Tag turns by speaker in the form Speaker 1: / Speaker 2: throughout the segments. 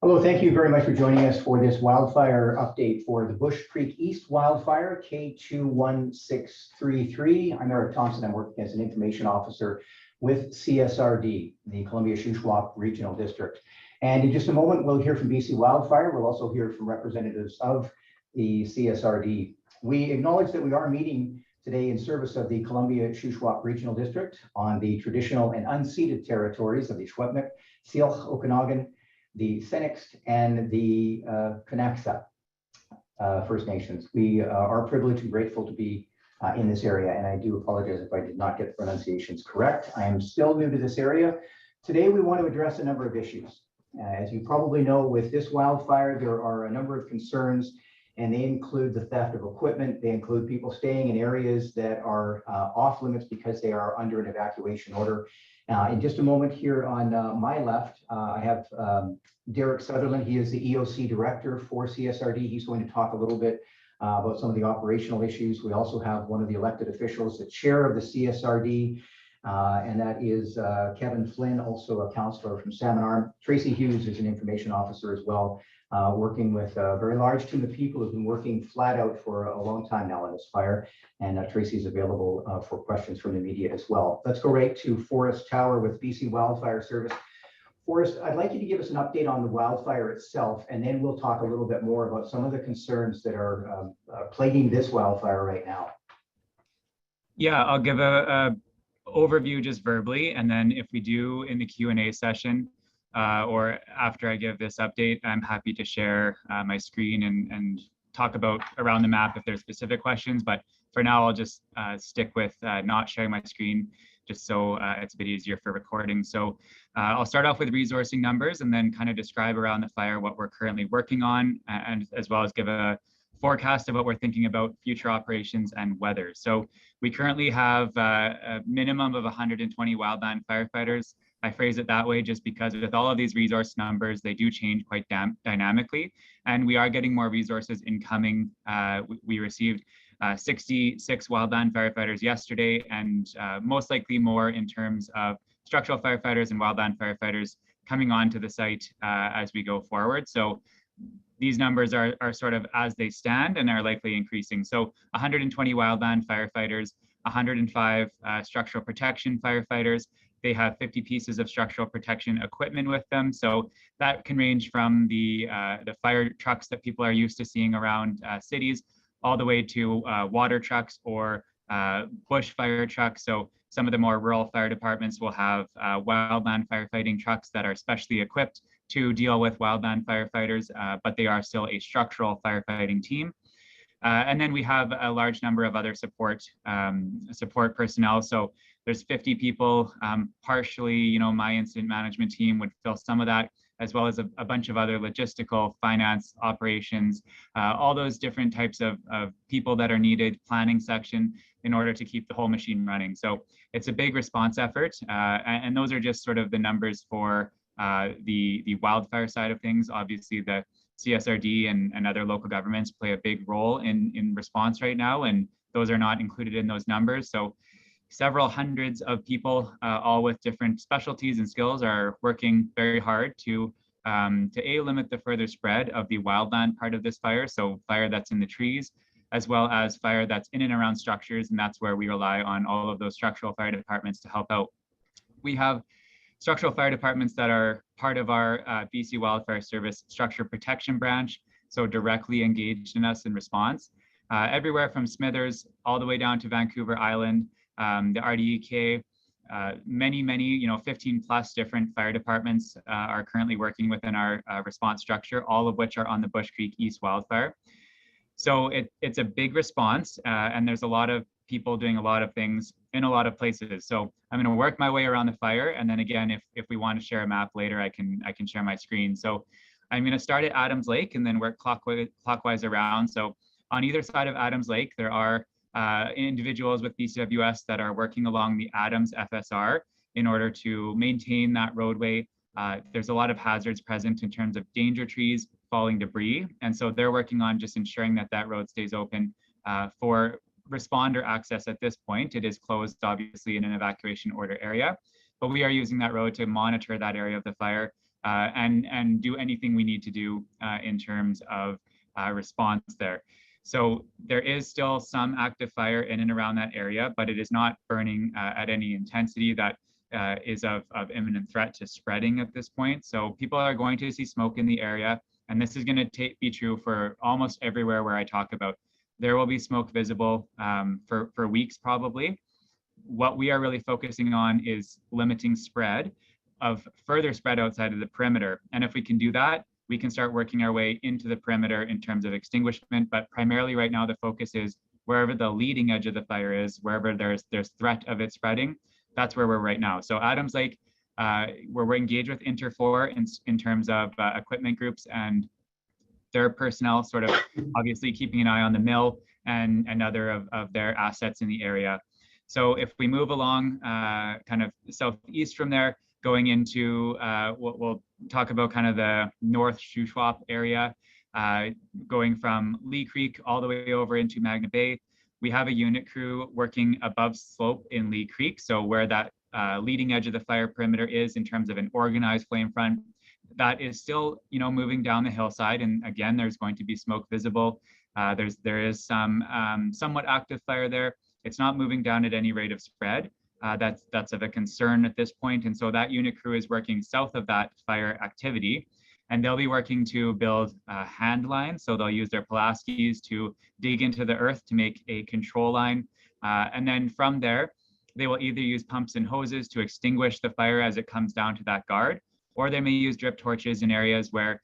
Speaker 1: Hello, thank you very much for joining us for this wildfire update for the Bush Creek East wildfire K21633. I'm Erick Thompson. I'm working as an information officer with CSRD, the Columbia Shuswap Regional District. And in just a moment, we'll hear from BC Wildfire. We'll also hear from representatives of the CSRD. We acknowledge that we are meeting today in service of the Columbia Shuswap Regional District on the traditional and unceded territories of the Shwepnik, Syilx, Okanagan, the Senext, and the Kanaksa First Nations. We are privileged and grateful to be in this area, and I do apologize if I did not get the pronunciations correct. I am still new to this area. Today, we want to address a number of issues. As you probably know, with this wildfire, there are a number of concerns, and they include the theft of equipment. They include people staying in areas that are off limits because they are under an evacuation order. In just a moment here on my left, I have Derek Sutherland. He is the EOC director for CSRD. He's going to talk a little bit about some of the operational issues. We also have one of the elected officials, the chair of the CSRD, and that is Kevin Flynn, also a councillor from Salmon Arm. Tracy Hughes is an information officer as well, working with a very large team of people who've been working flat out for a long time now on this fire. And Tracy is available for questions from the media as well. Let's go right to Forrest Tower with BC Wildfire Service. Forrest, I'd like you to give us an update on the wildfire itself, and then we'll talk a little bit more about some of the concerns that are plaguing this wildfire right now.
Speaker 2: Yeah, I'll give a overview just verbally, and then if we do in the Q&A session or after I give this update, I'm happy to share my screen and talk about around the map if there's specific questions. But for now, I'll just stick with not sharing my screen, just so it's a bit easier for recording. So I'll start off with resourcing numbers and then kind of describe around the fire what we're currently working on, and as well as give a forecast of what we're thinking about future operations and weather. So we currently have a minimum of 120 wildland firefighters. I phrase it that way just because with all of these resource numbers, they do change quite dynamically, and we are getting more resources incoming. We received 66 wildland firefighters yesterday, and most likely more in terms of structural firefighters and wildland firefighters coming onto the site as we go forward. So these numbers are sort of as they stand and are likely increasing. So 120 wildland firefighters, 105 structural protection firefighters. They have 50 pieces of structural protection equipment with them. So that can range from the fire trucks that people are used to seeing around cities, all the way to water trucks or bush fire trucks. So some of the more rural fire departments will have wildland firefighting trucks that are specially equipped to deal with wildland firefighters, but they are still a structural firefighting team. And then we have a large number of other support personnel. So there's 50 people, partially, my incident management team would fill some of that, as well as a bunch of other logistical, finance, operations, all those different types of people that are needed, planning section, in order to keep the whole machine running. So it's a big response effort. And those are just sort of the numbers for the wildfire side of things. Obviously, the CSRD and other local governments play a big role in response right now, and those are not included in those numbers. So several hundreds of people, all with different specialties and skills, are working very hard to limit the further spread of the wildland part of this fire. So fire that's in the trees, as well as fire that's in and around structures, and that's where we rely on all of those structural fire departments to help out. We have structural fire departments that are part of our BC Wildfire Service Structure Protection Branch, so directly engaged in us in response. Everywhere from Smithers all the way down to Vancouver Island, the RDEK, many, 15 plus different fire departments are currently working within our response structure, all of which are on the Bush Creek East wildfire. So it's a big response, and there's a lot of people doing a lot of things in a lot of places. So I'm going to work my way around the fire, and then again, if we want to share a map later, I can share my screen. So I'm going to start at Adams Lake and then work clockwise around. So on either side of Adams Lake, there are individuals with BCWS that are working along the Adams FSR in order to maintain that roadway. There's a lot of hazards present in terms of danger trees, falling debris, and so they're working on just ensuring that that road stays open for responder access. At this point, it is closed, obviously, in an evacuation order area, but we are using that road to monitor that area of the fire and do anything we need to do in terms of response there. So there is still some active fire in and around that area, but it is not burning at any intensity that is of imminent threat to spreading at this point. So people are going to see smoke in the area, and this is going to be true for almost everywhere where I talk about. There will be smoke visible for weeks probably. What we are really focusing on is limiting spread of further spread outside of the perimeter. And if we can do that, we can start working our way into the perimeter in terms of extinguishment. But primarily right now, the focus is wherever the leading edge of the fire is, wherever there's threat of it spreading, that's where we're right now. So Adams Lake, we're engaged with Inter4 in terms of equipment groups and their personnel, sort of obviously keeping an eye on the mill and other of their assets in the area. So if we move along kind of southeast from there, going into we'll talk about kind of the North Shuswap area, going from Lee Creek all the way over into Magna Bay. We have a unit crew working above slope in Lee Creek, so where that leading edge of the fire perimeter is in terms of an organized flame front. That is still, moving down the hillside, and again, there's going to be smoke visible. There is some somewhat active fire there. It's not moving down at any rate of spread. That's of a concern at this point. And so that unit crew is working south of that fire activity, and they'll be working to build hand lines. So they'll use their Pulaskis to dig into the earth to make a control line. And then from there, they will either use pumps and hoses to extinguish the fire as it comes down to that guard, or they may use drip torches in areas where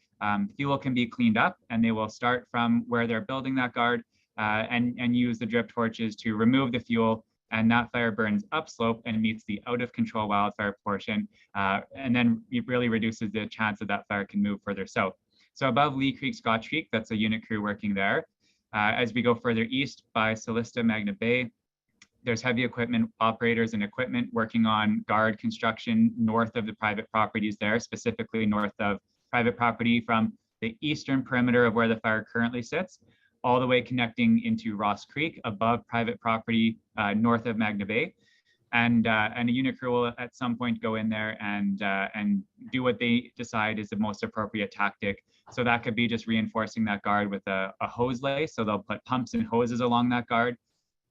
Speaker 2: fuel can be cleaned up, and they will start from where they're building that guard and use the drip torches to remove the fuel, and that fire burns upslope and meets the out of control wildfire portion, and then it really reduces the chance that that fire can move further south. So above Lee Creek, Scotch Creek, that's a unit crew working there. As we go further east by Solista, Magna Bay, there's heavy equipment operators and equipment working on guard construction north of the private properties there, specifically north of private property from the eastern perimeter of where the fire currently sits, all the way connecting into Ross Creek above private property north of Magna Bay. And a unit crew will at some point go in there and do what they decide is the most appropriate tactic. So that could be just reinforcing that guard with a hose lay. So they'll put pumps and hoses along that guard.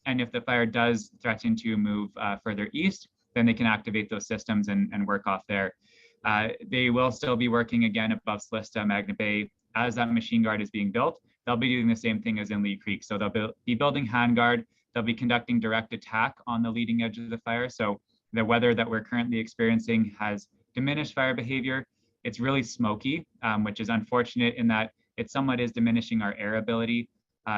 Speaker 2: And if the fire does threaten to move further east, then they can activate those systems and work off there. They will still be working again above Solista, Magna Bay. As that machine guard is being built, they'll be doing the same thing as in Lee Creek. So they'll be building handguard. They'll be conducting direct attack on the leading edge of the fire. So the weather that we're currently experiencing has diminished fire behavior. It's really smoky, which is unfortunate in that it somewhat is diminishing our air ability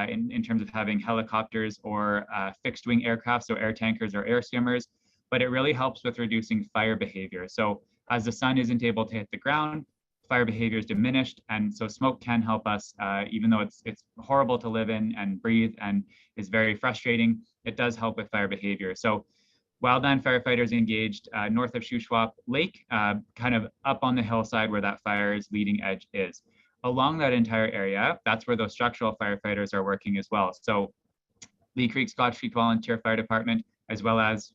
Speaker 2: in terms of having helicopters or fixed wing aircraft, so air tankers or air skimmers, but it really helps with reducing fire behavior. So as the sun isn't able to hit the ground, fire behavior is diminished, and so smoke can help us, even though it's horrible to live in and breathe and is very frustrating, it does help with fire behavior. So wildland firefighters engaged north of Shuswap Lake, kind of up on the hillside where that fire's leading edge is. Along that entire area, that's where those structural firefighters are working as well. So Lee Creek, Scotch Creek Volunteer Fire Department, as well as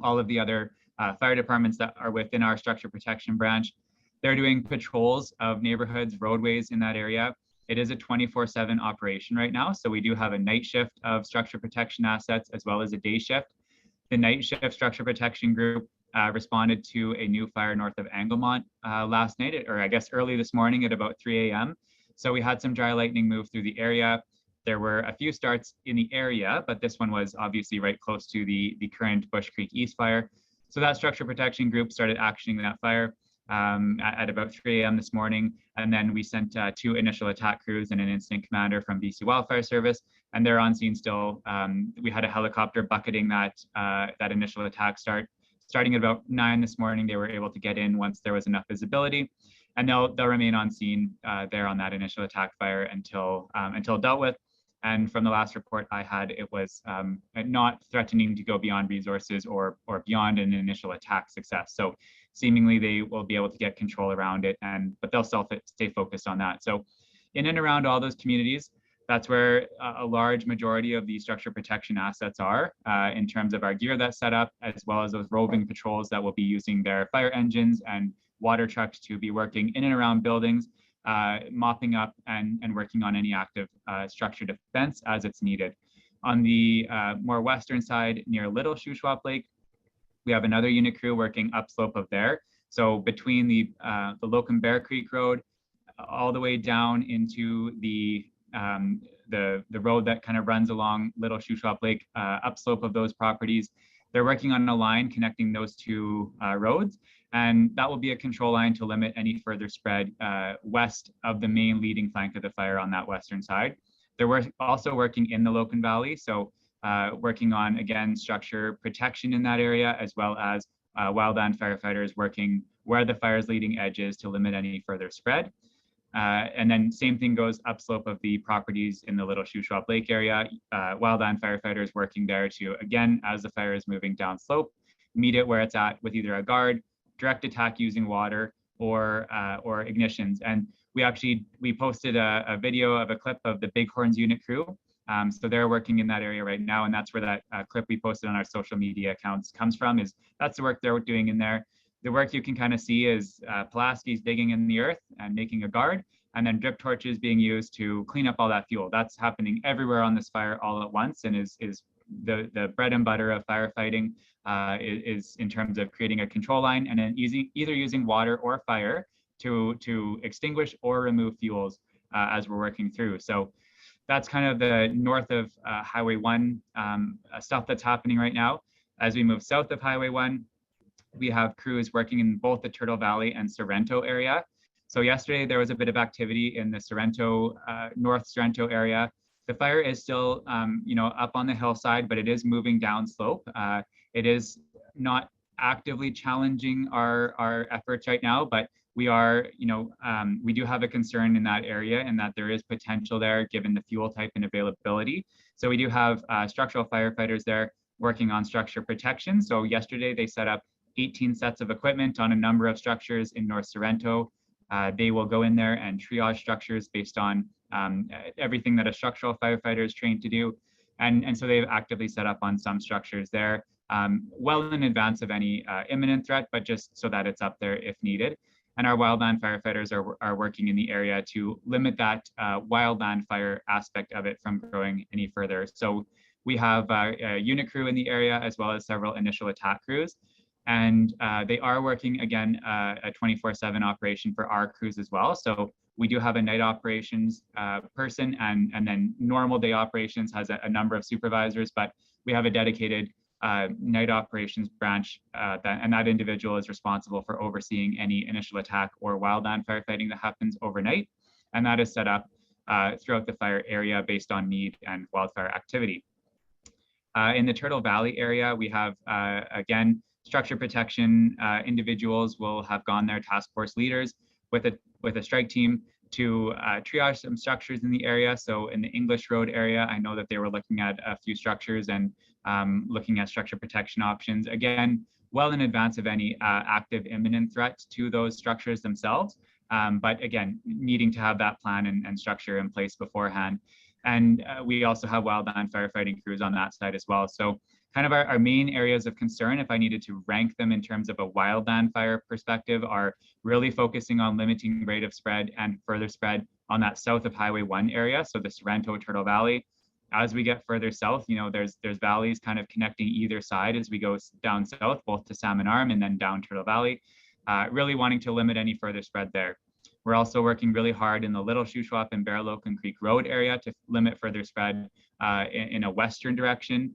Speaker 2: all of the other fire departments that are within our structure protection branch, they're doing patrols of neighborhoods, roadways in that area. It is a 24/7 operation right now. So we do have a night shift of structure protection assets as well as a day shift. The night shift structure protection group responded to a new fire north of Anglemont last night, or I guess early this morning at about 3 a.m. So we had some dry lightning move through the area. There were a few starts in the area, but this one was obviously right close to the current Bush Creek East fire. So that structure protection group started actioning that fire at about 3 a.m. this morning. And then we sent 2 initial attack crews and an incident commander from BC Wildfire Service, and they're on scene still. We had a helicopter bucketing that initial attack starting at about 9 this morning. They were able to get in once there was enough visibility, and they'll remain on scene there on that initial attack fire until dealt with. And from the last report I had, it was not threatening to go beyond resources or beyond an initial attack success. So seemingly they will be able to get control around it, but they'll stay focused on that. So in and around all those communities, that's where a large majority of the structure protection assets are in terms of our gear that's set up, as well as those roving patrols that will be using their fire engines and water trucks to be working in and around buildings, mopping up and working on any active structure defense as it's needed. On the more western side near Little Shuswap Lake, we have another unit crew working upslope of there. So between the Locum Bear Creek Road all the way down into the road that kind of runs along Little Shuswap Lake, upslope of those properties, they're working on a line connecting those two roads, and that will be a control line to limit any further spread west of the main leading flank of the fire on that western side. They're also working in the Locum Valley, so working on, again, structure protection in that area, as well as wildland firefighters working where the fire's leading edge is to limit any further spread. And then same thing goes upslope of the properties in the Little Shuswap Lake area. Wildland firefighters working there to, again, as the fire is moving down slope, meet it where it's at with either a guard, direct attack using water, or ignitions. And we posted a video of a clip of the Bighorns unit crew. So they're working in that area right now, and that's where that clip we posted on our social media accounts comes from. That's the work they're doing in there. The work you can kind of see is Pulaski's digging in the earth and making a guard, and then drip torches being used to clean up all that fuel. That's happening everywhere on this fire all at once, and is the bread and butter of firefighting, is in terms of creating a control line and then either using water or fire to extinguish or remove fuels as we're working through. So that's kind of the north of Highway 1 stuff that's happening right now. As we move south of Highway 1, we have crews working in both the Turtle Valley and Sorrento area. So yesterday there was a bit of activity in the Sorrento, North Sorrento area. The fire is still, up on the hillside, but it is moving down slope. It is not actively challenging our efforts right now, but we are, we do have a concern in that area, and that there is potential there given the fuel type and availability. So we do have structural firefighters there working on structure protection. So yesterday they set up 18 sets of equipment on a number of structures in North Sorrento. They will go in there and triage structures based on everything that a structural firefighter is trained to do. And so they've actively set up on some structures there, well in advance of any imminent threat, but just so that it's up there if needed. And our wildland firefighters are working in the area to limit that wildland fire aspect of it from growing any further. So we have a unit crew in the area, as well as several initial attack crews. And they are working, again, a 24/7 operation for our crews as well. So we do have a night operations person, and then normal day operations has a number of supervisors, but we have a dedicated night operations branch, and that individual is responsible for overseeing any initial attack or wildland firefighting that happens overnight. And that is set up throughout the fire area based on need and wildfire activity. In the Turtle Valley area, we have, again, structure protection individuals will have gone there, task force leaders with a strike team to triage some structures in the area. So in the English Road area, I know that they were looking at a few structures and looking at structure protection options, again, well in advance of any active imminent threat to those structures themselves. But again, needing to have that plan and structure in place beforehand. And we also have wildland firefighting crews on that side as well. So kind of our main areas of concern, if I needed to rank them in terms of a wildland fire perspective, are really focusing on limiting rate of spread and further spread on that south of Highway 1 area, so the Sorrento Turtle Valley. As we get further south, there's valleys kind of connecting either side as we go down south, both to Salmon Arm and then down Turtle Valley, really wanting to limit any further spread there. We're also working really hard in the Little Shuswap and Bear Locum Creek Road area to limit further spread in a western direction.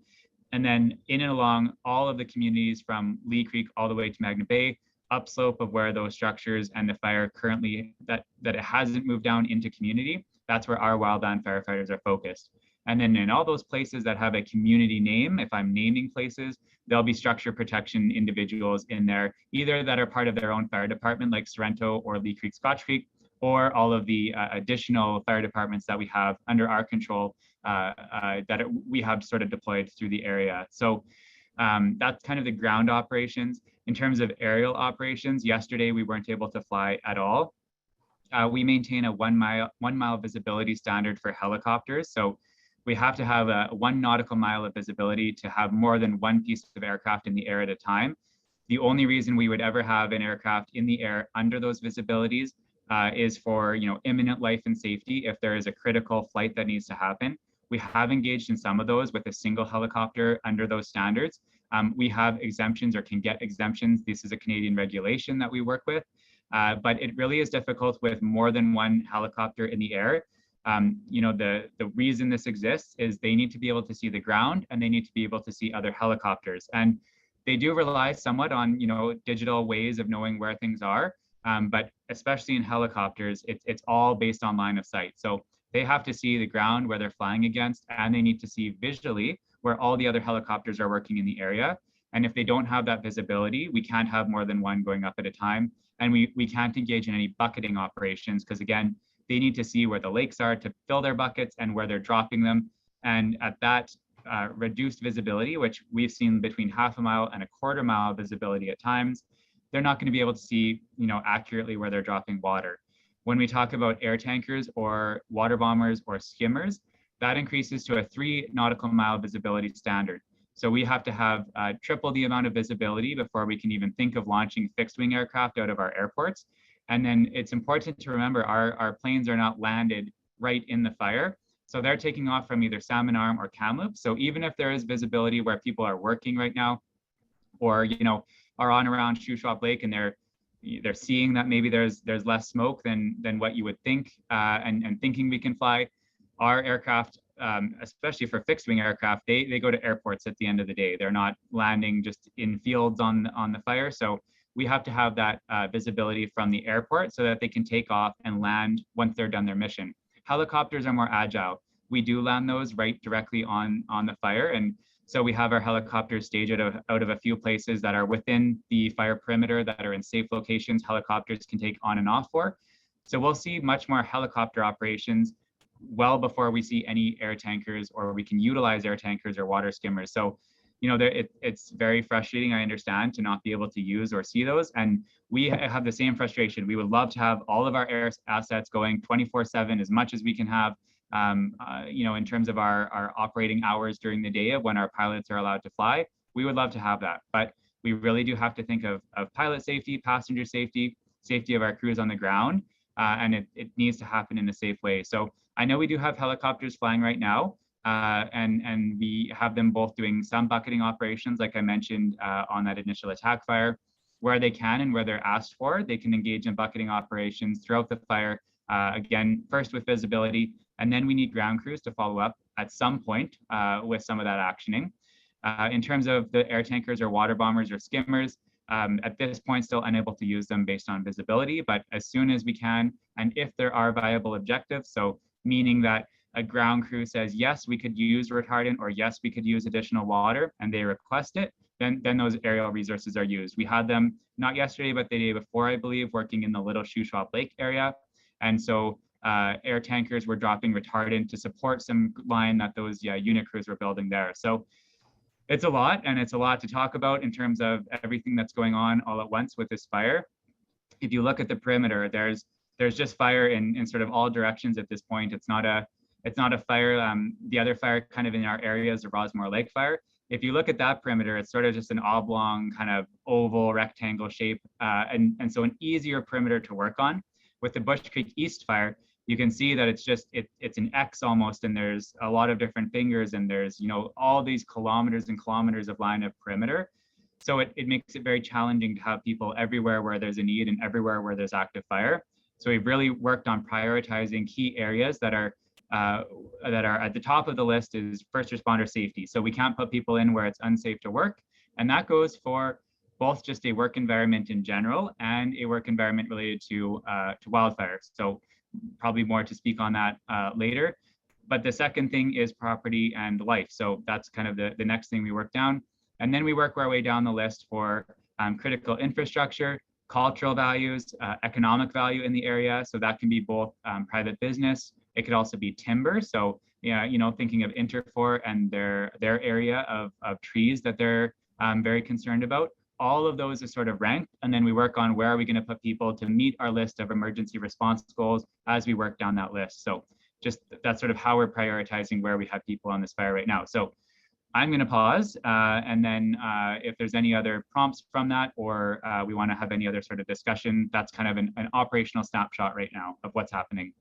Speaker 2: And then in and along all of the communities from Lee Creek all the way to Magna Bay, upslope of where those structures and the fire currently, that it hasn't moved down into community, that's where our wildland firefighters are focused. And then in all those places that have a community name, if I'm naming places, there'll be structure protection individuals in there, either that are part of their own fire department like Sorrento or Lee Creek, Scotch Creek, or all of the additional fire departments that we have under our control we have sort of deployed through the area. So that's kind of the ground operations. In terms of aerial operations, yesterday we weren't able to fly at all. We maintain a 1 mile visibility standard for helicopters. So we have to have a 1 nautical mile of visibility to have more than one piece of aircraft in the air at a time. The only reason we would ever have an aircraft in the air under those visibilities is for, imminent life and safety if there is a critical flight that needs to happen. We have engaged in some of those with a single helicopter under those standards. We have exemptions or can get exemptions. This is a Canadian regulation that we work with, but it really is difficult with more than one helicopter in the air. The reason this exists is they need to be able to see the ground and they need to be able to see other helicopters. And they do rely somewhat on, digital ways of knowing where things are. But especially in helicopters, it's all based on line of sight. So they have to see the ground where they're flying against, and they need to see visually where all the other helicopters are working in the area. And if they don't have that visibility, we can't have more than one going up at a time. And we can't engage in any bucketing operations because, again, they need to see where the lakes are to fill their buckets and where they're dropping them. And at that reduced visibility, which we've seen between half a mile and a quarter mile visibility at times, they're not going to be able to see, accurately where they're dropping water. When we talk about air tankers or water bombers or skimmers, that increases to a 3 nautical mile visibility standard. So we have to have triple the amount of visibility before we can even think of launching fixed wing aircraft out of our airports. And then it's important to remember our planes are not landed right in the fire. So they're taking off from either Salmon Arm or Kamloops. So even if there is visibility where people are working right now, or are on around Shuswap Lake and they're seeing that maybe there's less smoke than what you would think, and thinking we can fly, our aircraft, especially for fixed wing aircraft, they go to airports at the end of the day. They're not landing just in fields on the fire. So we have to have that visibility from the airport so that they can take off and land once they're done their mission. Helicopters are more agile. We do land those right directly on the fire. And so we have our helicopters staged out of a few places that are within the fire perimeter that are in safe locations helicopters can take on and off for. So we'll see much more helicopter operations well before we see any air tankers, or we can utilize air tankers or water skimmers. So, it's very frustrating, I understand, to not be able to use or see those. And we have the same frustration. We would love to have all of our air assets going 24/7 as much as we can have, in terms of our operating hours during the day of when our pilots are allowed to fly. We would love to have that, but we really do have to think of pilot safety, passenger safety, safety of our crews on the ground, and it needs to happen in a safe way. So I know we do have helicopters flying right now, and we have them both doing some bucketing operations, like I mentioned, on that initial attack fire. Where they can and where they're asked for, they can engage in bucketing operations throughout the fire, again, first with visibility, and then we need ground crews to follow up at some point with some of that actioning. In terms of the air tankers or water bombers or skimmers, at this point, still unable to use them based on visibility, but as soon as we can, and if there are viable objectives, so meaning that a ground crew says, yes, we could use retardant, or yes, we could use additional water, and they request it, then those aerial resources are used. We had them not yesterday, but the day before, I believe, working in the Little Shuswap Lake area. And so air tankers were dropping retardant to support some line that those unit crews were building there. So it's a lot, and it's a lot to talk about in terms of everything that's going on all at once with this fire. If you look at the perimeter, there's just fire in sort of all directions at this point. It's not a fire. The other fire kind of in our area is the Rosmore Lake fire. If you look at that perimeter, it's sort of just an oblong kind of oval rectangle shape, and so an easier perimeter to work on. With the Bush Creek East fire, you can see that it's an X almost, and there's a lot of different fingers, and there's all these kilometers and kilometers of line of perimeter. So it makes it very challenging to have people everywhere where there's a need and everywhere where there's active fire. So we've really worked on prioritizing key areas that are at the top of the list is first responder safety. So we can't put people in where it's unsafe to work, and that goes for both just a work environment in general and a work environment related to wildfires. So probably more to speak on that later. But the second thing is property and life. So that's kind of the next thing we work down. And then we work our way down the list for critical infrastructure, cultural values, economic value in the area. So that can be both private business. It could also be timber. So thinking of Interfor and their area of trees that they're very concerned about. All of those are sort of ranked, and then we work on where are we going to put people to meet our list of emergency response goals as we work down that list. So just that's sort of how we're prioritizing where we have people on this fire right now. So I'm going to pause, and then if there's any other prompts from that, or we want to have any other sort of discussion, that's kind of an operational snapshot right now of what's happening.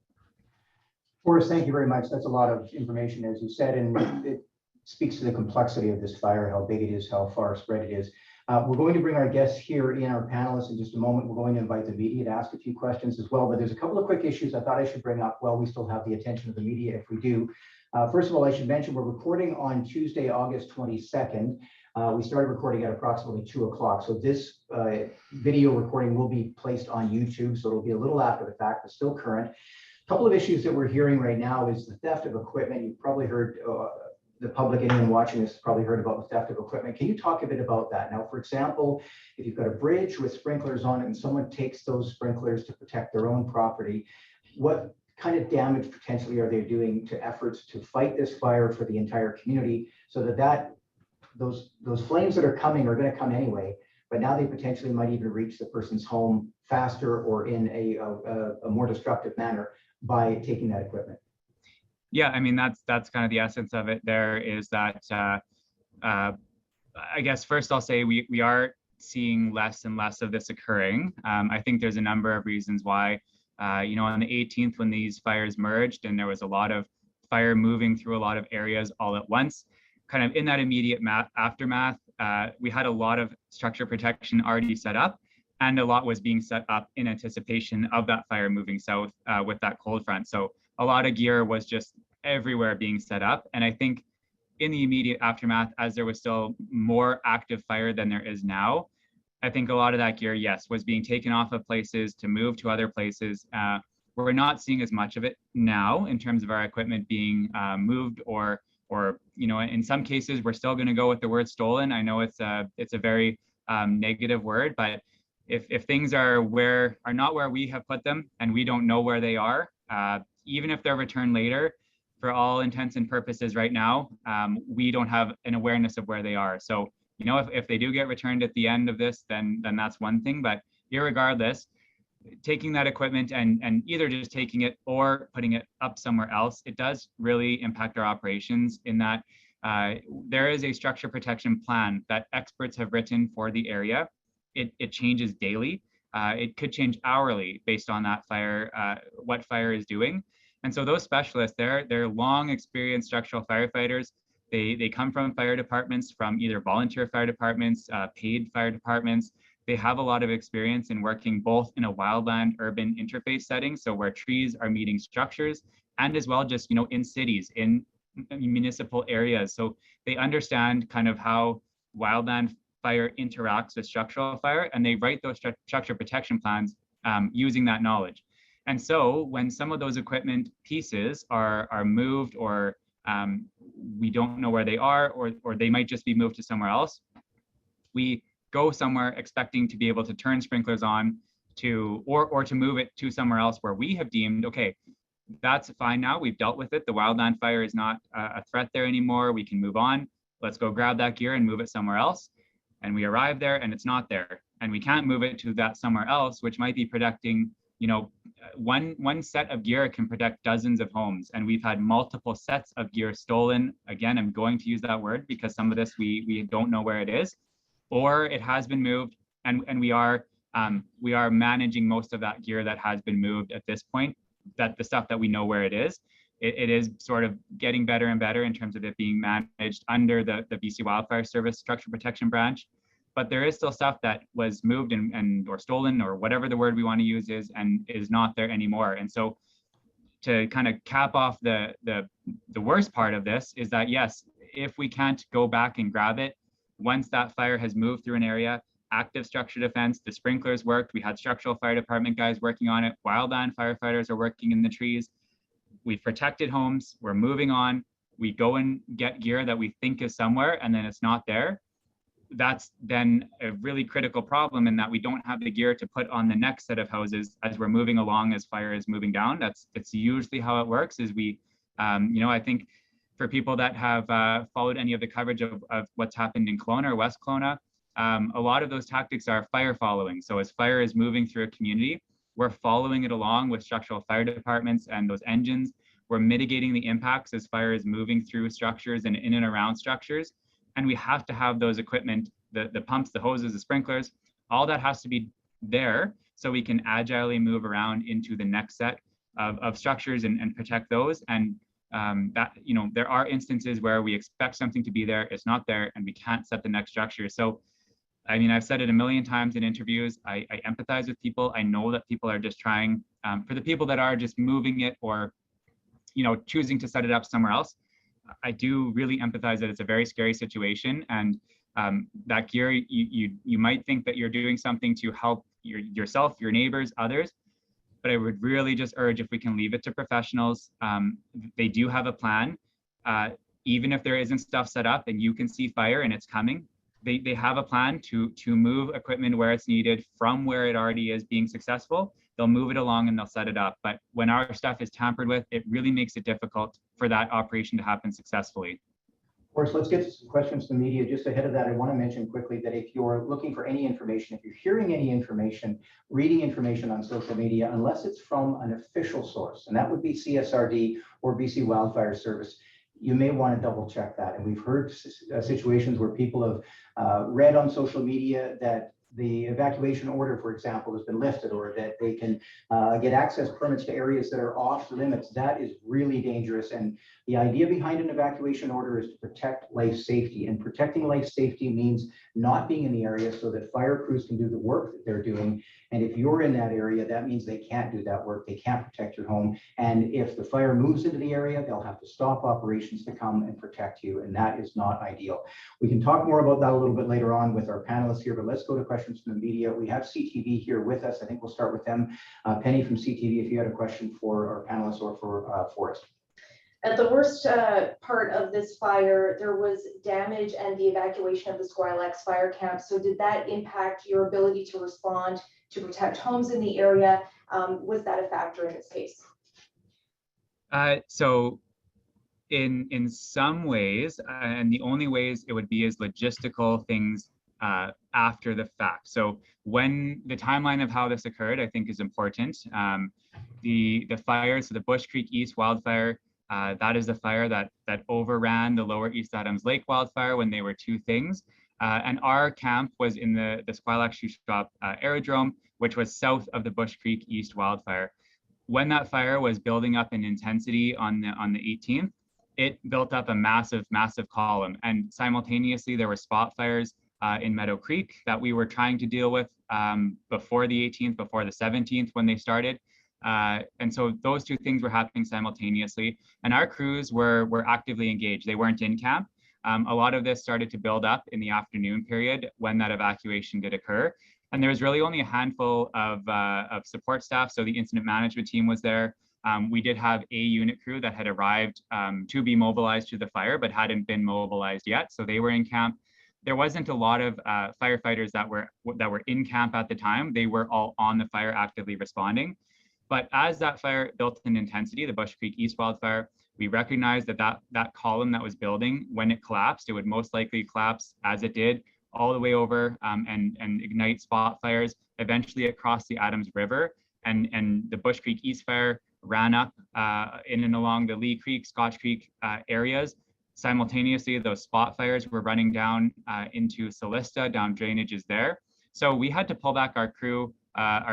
Speaker 1: Forrest, thank you very much. That's a lot of information, as you said, and it speaks to the complexity of this fire, how big it is, how far spread it is. We're going to bring our guests here in, our panelists, in just a moment. We're going to invite the media to ask a few questions as well, but there's a couple of quick issues I thought I should bring up while we still have the attention of the media, if we do. First of all, I should mention we're recording on Tuesday, August 22nd. We started recording at approximately 2 o'clock. So this video recording will be placed on YouTube. So it'll be a little after the fact, but still current. A couple of issues that we're hearing right now is the theft of equipment. You've probably heard, the public, anyone watching this has probably heard about the theft of equipment. Can you talk a bit about that? Now, for example, if you've got a bridge with sprinklers on it and someone takes those sprinklers to protect their own property, what kind of damage potentially are they doing to efforts to fight this fire for the entire community, so that those flames that are coming are going to come anyway, but now they potentially might even reach the person's home faster or in a more destructive manner by taking that equipment?
Speaker 2: Yeah, I mean, that's kind of the essence of it. There is that, I guess first I'll say we are seeing less and less of this occurring. I think there's a number of reasons why. On the 18th, when these fires merged and there was a lot of fire moving through a lot of areas all at once, kind of in that immediate aftermath, we had a lot of structure protection already set up, and a lot was being set up in anticipation of that fire moving south with that cold front. So a lot of gear was just everywhere being set up. And I think in the immediate aftermath, as there was still more active fire than there is now, I think a lot of that gear, yes, was being taken off of places to move to other places. We're not seeing as much of it now in terms of our equipment being moved, or in some cases, we're still going to go with the word stolen. I know it's a very negative word, but if things are not where we have put them and we don't know where they are, even if they're returned later, for all intents and purposes right now, we don't have an awareness of where they are. So, if they do get returned at the end of this, then that's one thing. But irregardless, taking that equipment and either just taking it or putting it up somewhere else, it does really impact our operations in that there is a structure protection plan that experts have written for the area. It changes daily. It could change hourly based on that fire, what fire is doing. And so those specialists, they're long experienced structural firefighters. They come from fire departments, from either volunteer fire departments, paid fire departments. They have a lot of experience in working both in a wildland urban interface setting, so where trees are meeting structures, and as well just in cities, in municipal areas. So they understand kind of how wildland fire interacts with structural fire, and they write those structure protection plans using that knowledge. And so when some of those equipment pieces are moved, or we don't know where they are, or they might just be moved to somewhere else, we go somewhere expecting to be able to turn sprinklers on or to move it to somewhere else where we have deemed, okay, that's fine now, we've dealt with it, the wildland fire is not a threat there anymore, we can move on, let's go grab that gear and move it somewhere else. And we arrive there and it's not there, and we can't move it to that somewhere else, which might be protecting, one set of gear can protect dozens of homes, and we've had multiple sets of gear stolen. Again, I'm going to use that word because some of this we don't know where it is, or it has been moved, and we are managing most of that gear that has been moved at this point. That the stuff that we know where it is, it is sort of getting better and better in terms of it being managed under the BC Wildfire Service Structure Protection Branch. But there is still stuff that was moved and or stolen, or whatever the word we want to use is, and is not there anymore. And so to kind of cap off the worst part of this is that, yes, if we can't go back and grab it, once that fire has moved through an area, active structure defense, the sprinklers worked, we had structural fire department guys working on it, wildland firefighters are working in the trees, we've protected homes, we're moving on, we go and get gear that we think is somewhere and then it's not there. That's then a really critical problem, in that we don't have the gear to put on the next set of houses as we're moving along, as fire is moving down. That's usually how it works. Is we, I think for people that have followed any of the coverage of what's happened in Kelowna or West Kelowna, a lot of those tactics are fire following. So as fire is moving through a community, we're following it along with structural fire departments and those engines. We're mitigating the impacts as fire is moving through structures and in and around structures. and we have to have those equipment, the pumps, the hoses, the sprinklers, all that has to be there so we can agilely move around into the next set of structures and protect those. And that, you know, there are instances where we expect something to be there, it's not there, and we can't set the next structure. So, I mean, I've said it a million times in interviews, I empathize with people. I know that people are just trying, for the people that are just moving it or, you know, choosing to set it up somewhere else, I do really empathize that it's a very scary situation. And that gear, you might think that you're doing something to help yourself, your neighbors, others, but I would really just urge if we can leave it to professionals. They do have a plan. Even if there isn't stuff set up and you can see fire and it's coming, they have a plan to move equipment where it's needed from where it already is being successful. They'll move it along and they'll set it up. But when our stuff is tampered with, it really makes it difficult for that operation to happen successfully.
Speaker 1: Forrest, let's get to some questions from the media. Just ahead of that, I want to mention quickly that if you're looking for any information, if you're hearing any information, reading information on social media, unless it's from an official source, and that would be CSRD or BC Wildfire Service, you may want to double check that. And we've heard situations where people have read on social media that the evacuation order, for example, has been lifted, or that they can get access permits to areas that are off limits. That is really dangerous. And the idea behind an evacuation order is to protect life safety. And protecting life safety means not being in the area so that fire crews can do the work that they're doing. And if you're in that area, that means they can't do that work. They can't protect your home. And if the fire moves into the area, they'll have to stop operations to come and protect you. And that is not ideal. We can talk more about that a little bit later on with our panelists here, but let's go to questions from the media. We have CTV here with us. I think we'll start with them. Penny from CTV, if you had a question for our panelists or for Forrest.
Speaker 3: At the worst part of this fire, there was damage and the evacuation of the Squilax fire camp. So did that impact your ability to respond to protect homes in the area? Was that a factor in this case?
Speaker 2: So in some ways, and the only ways it would be is logistical things after the fact. So when the timeline of how this occurred, I think is important. The fire, so the Bush Creek East wildfire, that is the fire that overran the lower East Adams Lake wildfire when they were two things. And our camp was in the Squilax Shuswap aerodrome, which was south of the Bush Creek East wildfire. When that fire was building up in intensity on the 18th, it built up a massive column. And simultaneously, there were spot fires in Meadow Creek that we were trying to deal with before the 18th, before the 17th when they started. And so those two things were happening simultaneously, and our crews were actively engaged. They weren't in camp. A lot of this started to build up in the afternoon period when that evacuation did occur. And there was really only a handful of support staff. So the incident management team was there. We did have a unit crew that had arrived to be mobilized to the fire, but hadn't been mobilized yet. So they were in camp. There wasn't a lot of firefighters that were in camp at the time. They were all on the fire actively responding. But as that fire built in intensity, the Bush Creek East wildfire, we recognized that column that was building, when it collapsed, it would most likely collapse as it did all the way over and ignite spot fires, eventually across the Adams River. And the Bush Creek East fire ran up in and along the Lee Creek, Scotch Creek areas. Simultaneously, those spot fires were running down into Solista, down drainages there. So we had to pull back our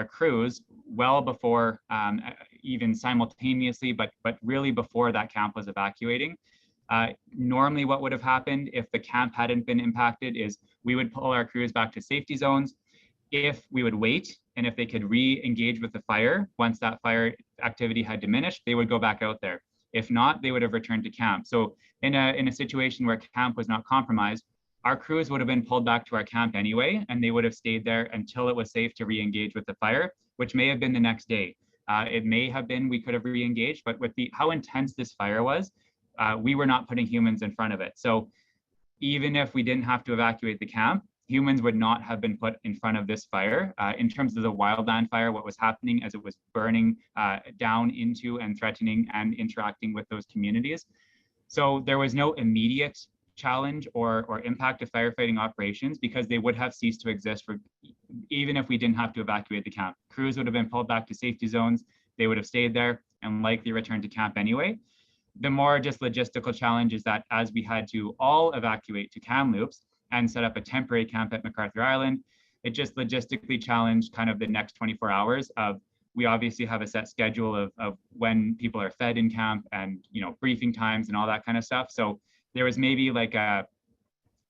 Speaker 2: crews well before, even simultaneously, but really before that camp was evacuating. Normally what would have happened if the camp hadn't been impacted is we would pull our crews back to safety zones. If we would wait, and if they could re-engage with the fire, once that fire activity had diminished, they would go back out there. If not, they would have returned to camp. So in a situation where camp was not compromised, our crews would have been pulled back to our camp anyway, and they would have stayed there until it was safe to re-engage with the fire, which may have been the next day. It may have been we could have re-engaged, but with how intense this fire was, we were not putting humans in front of it. So even if we didn't have to evacuate the camp, humans would not have been put in front of this fire. In terms of the wildland fire, what was happening as it was burning down into and threatening and interacting with those communities. So there was no immediate challenge or impact of firefighting operations because they would have ceased to exist even if we didn't have to evacuate the camp. Crews would have been pulled back to safety zones. They would have stayed there and likely returned to camp anyway. The more just logistical challenge is that as we had to all evacuate to Kamloops and set up a temporary camp at MacArthur Island, it just logistically challenged kind of the next 24 hours of, we obviously have a set schedule of when people are fed in camp and, you know, briefing times and all that kind of stuff. So there was maybe like a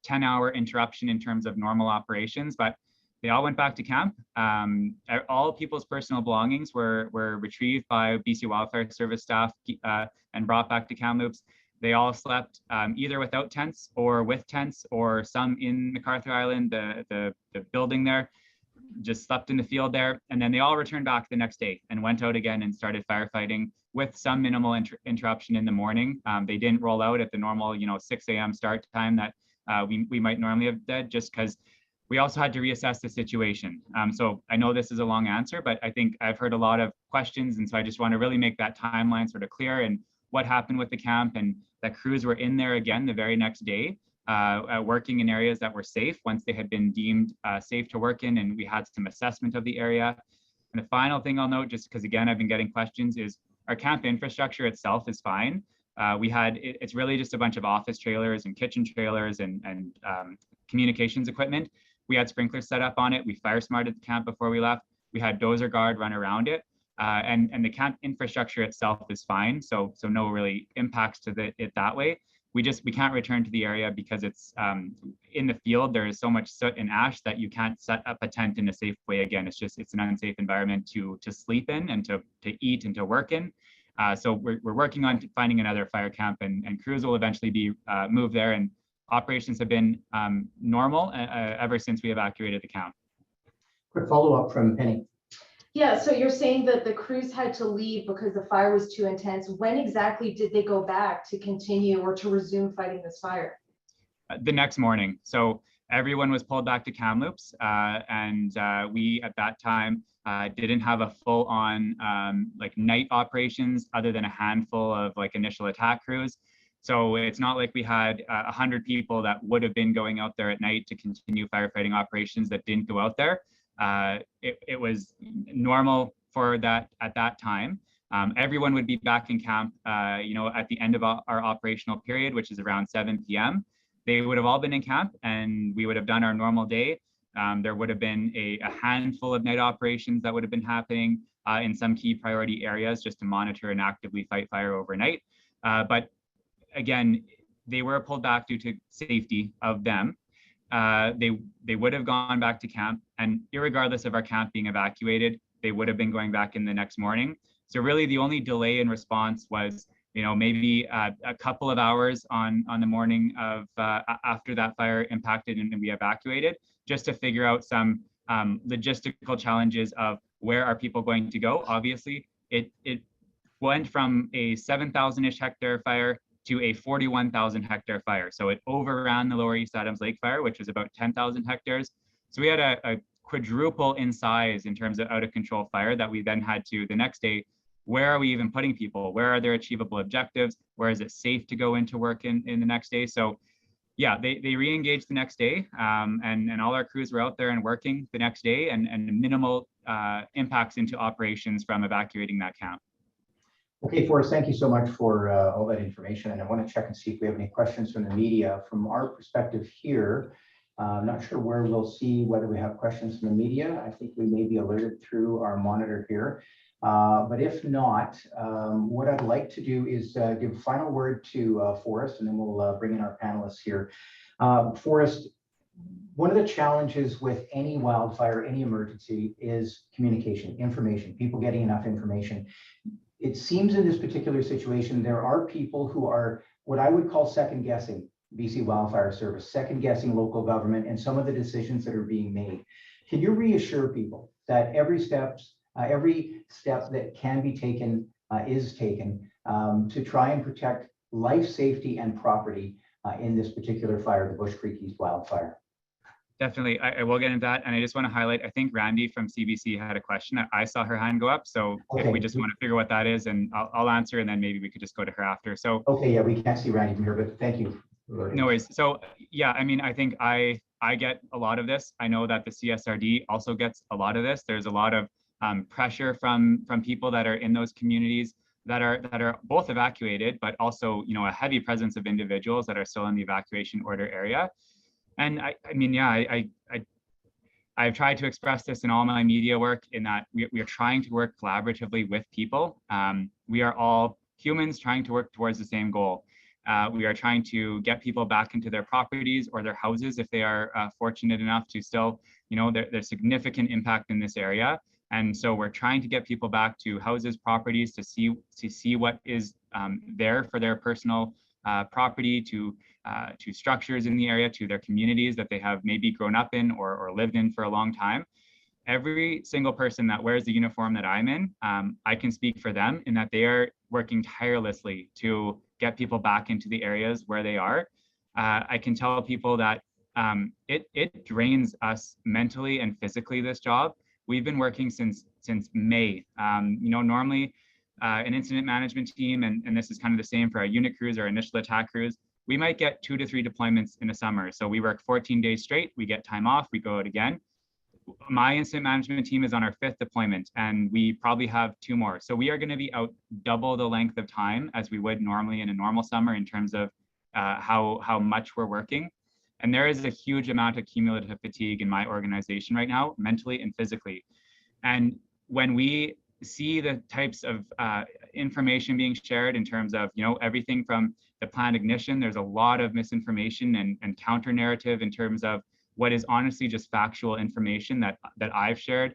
Speaker 2: 10-hour interruption in terms of normal operations, but they all went back to camp. All people's personal belongings were retrieved by BC Wildfire Service staff and brought back to Kamloops. They all slept either without tents or with tents, or some in MacArthur Island, the building there, just slept in the field there. And then they all returned back the next day and went out again and started firefighting with some minimal interruption in the morning. They didn't roll out at the normal, 6 a.m. start time that we might normally have did, just because we also had to reassess the situation. So I know this is a long answer, but I think I've heard a lot of questions. And so I just want to really make that timeline sort of clear and what happened with the camp, and that crews were in there again the very next day, working in areas that were safe once they had been deemed safe to work in, and we had some assessment of the area. And the final thing I'll note, just because again, I've been getting questions, is our camp infrastructure itself is fine. It's really just a bunch of office trailers and kitchen trailers and communications equipment. We had sprinklers set up on it. We fire smarted the camp before we left. We had dozer guard run around it. And the camp infrastructure itself is fine. So no really impacts to it that way. We can't return to the area because it's in the field. There is so much soot and ash that you can't set up a tent in a safe way. Again, it's an unsafe environment to sleep in and to eat and to work in. So we're working on finding another fire camp, and crews will eventually be moved there. And operations have been normal ever since we evacuated the camp.
Speaker 1: Quick follow-up from Penny.
Speaker 3: Yeah, so you're saying that the crews had to leave because the fire was too intense. When exactly did they go back to continue or to resume fighting this fire?
Speaker 2: The next morning. So everyone was pulled back to Kamloops, and we at that time didn't have a full-on night operations other than a handful of initial attack crews. So it's not like we had 100 people that would have been going out there at night to continue firefighting operations that didn't go out there. It was normal for that at that time. Everyone would be back in camp, at the end of our operational period, which is around 7 p.m. They would have all been in camp, and we would have done our normal day. There would have been a handful of night operations that would have been happening in some key priority areas just to monitor and actively fight fire overnight. But again, they were pulled back due to safety of them. They would have gone back to camp, and irregardless of our camp being evacuated, they would have been going back in the next morning. So really the only delay in response was, maybe a couple of hours on the morning of after that fire impacted and we evacuated, just to figure out some logistical challenges of where are people going to go. Obviously, it went from a 7,000-ish hectare fire to a 41,000 hectare fire. So it overran the Lower East Adams Lake fire, which was about 10,000 hectares. So we had a quadruple in size in terms of out of control fire that we then had to, the next day, where are we even putting people? Where are their achievable objectives? Where is it safe to go into work in the next day? So yeah, they re-engaged the next day, and all our crews were out there and working the next day, and minimal impacts into operations from evacuating that camp.
Speaker 1: Okay, Forrest, thank you so much for all that information. And I want to check and see if we have any questions from the media. From our perspective here, I'm not sure where we'll see whether we have questions from the media. I think we may be alerted through our monitor here. But if not, what I'd like to do is give a final word to Forrest, and then we'll bring in our panelists here. Forrest, one of the challenges with any wildfire, any emergency, is communication, information, people getting enough information. It seems in this particular situation, there are people who are what I would call second guessing BC Wildfire Service, second guessing local government and some of the decisions that are being made. Can you reassure people that every step that can be taken is taken to try and protect life, safety, and property in this particular fire, the Bush Creek East wildfire?
Speaker 2: Definitely, I will get into that. And I just want to highlight, I think Randy from CBC had a question. I saw her hand go up. So okay. If we just want to figure what that is, and I'll answer, and then maybe we could just go to her after. So
Speaker 1: okay, yeah, we can't see Randy from here, but thank you.
Speaker 2: No worries. So yeah, I mean, I think I get a lot of this. I know that the CSRD also gets a lot of this. There's a lot of pressure from people that are in those communities that are both evacuated, but also, you know, a heavy presence of individuals that are still in the evacuation order area. And I mean, yeah, I've tried to express this in all my media work, in that we are trying to work collaboratively with people. We are all humans trying to work towards the same goal. We are trying to get people back into their properties or their houses if they are fortunate enough to still, you know, there's significant impact in this area. And so we're trying to get people back to houses, properties, to see what is there for their personal property, to structures in the area, to their communities that they have maybe grown up in or lived in for a long time. Every single person that wears the uniform that I'm in, I can speak for them in that they are working tirelessly to get people back into the areas where they are. I can tell people that it drains us mentally and physically, this job. We've been working since May. You know, normally an incident management team, and this is kind of the same for our unit crews or initial attack crews, we might get 2 to 3 deployments in a summer. So we work 14 days straight, we get time off, we go out again. My incident management team is on our 5th deployment, and we probably have 2 more. So we are going to be out double the length of time as we would normally in a normal summer in terms of how much we're working. And there is a huge amount of cumulative fatigue in my organization right now, mentally and physically. And when we see the types of information being shared in terms of, you know, everything from the planned ignition, there's a lot of misinformation and counter narrative in terms of what is honestly just factual information that I've shared.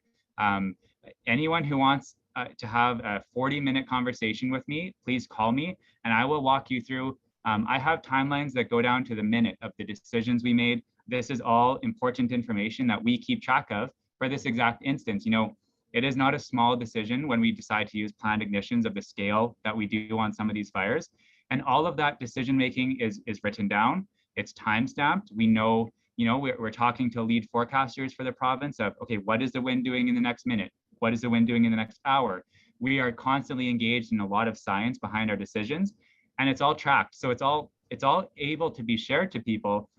Speaker 2: Anyone who wants to have a 40-minute conversation with me, please call me and I will walk you through. I have timelines that go down to the minute of the decisions we made. This is all important information that we keep track of for this exact instance. You know, it is not a small decision when we decide to use planned ignitions of the scale that we do on some of these fires. And all of that decision making is written down. It's time stamped. We know, you know, we're talking to lead forecasters for the province of, okay, what is the wind doing in the next minute? What is the wind doing in the next hour? We are constantly engaged in a lot of science behind our decisions, and it's all tracked. So it's all able to be shared to people.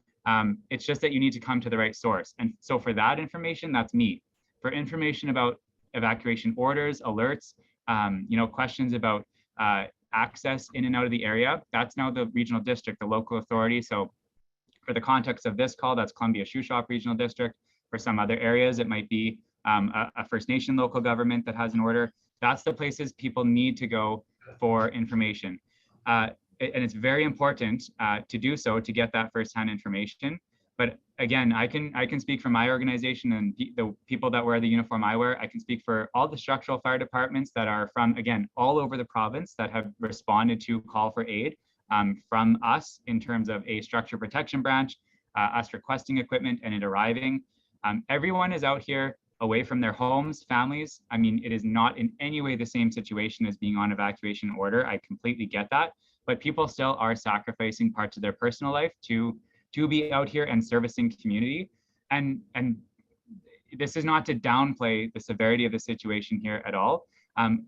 Speaker 2: It's just that you need to come to the right source. And so for that information, that's me. For information about evacuation orders, alerts, you know, questions about access in and out of the area, that's now the regional district, the local authority. So for the context of this call, that's Columbia Shuswap Regional District. For some other areas, it might be a First Nation local government that has an order. That's the places people need to go for information. And it's very important to do so, to get that firsthand information. But again, I can speak for my organization and the people that wear the uniform I wear. I can speak for all the structural fire departments that are from, again, all over the province that have responded to call for aid from us in terms of a structure protection branch, us requesting equipment and it arriving. Everyone is out here away from their homes, families. I mean, it is not in any way the same situation as being on evacuation order. I completely get that, but people still are sacrificing parts of their personal life to be out here and servicing community. And this is not to downplay the severity of the situation here at all,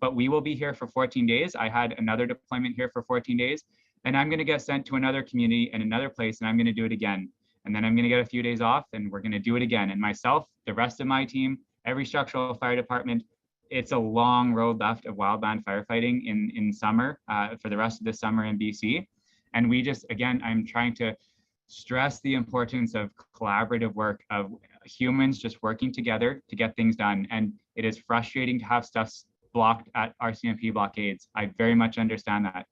Speaker 2: but we will be here for 14 days. I had another deployment here for 14 days, and I'm going to get sent to another community and another place, and I'm going to do it again. And then I'm going to get a few days off and we're going to do it again. And myself, the rest of my team, every structural fire department, it's a long road left of wildland firefighting in summer for the rest of the summer in BC. And we just, again, I'm trying to stress the importance of collaborative work, of humans just working together to get things done. And it is frustrating to have stuff blocked at RCMP blockades. I very much understand that.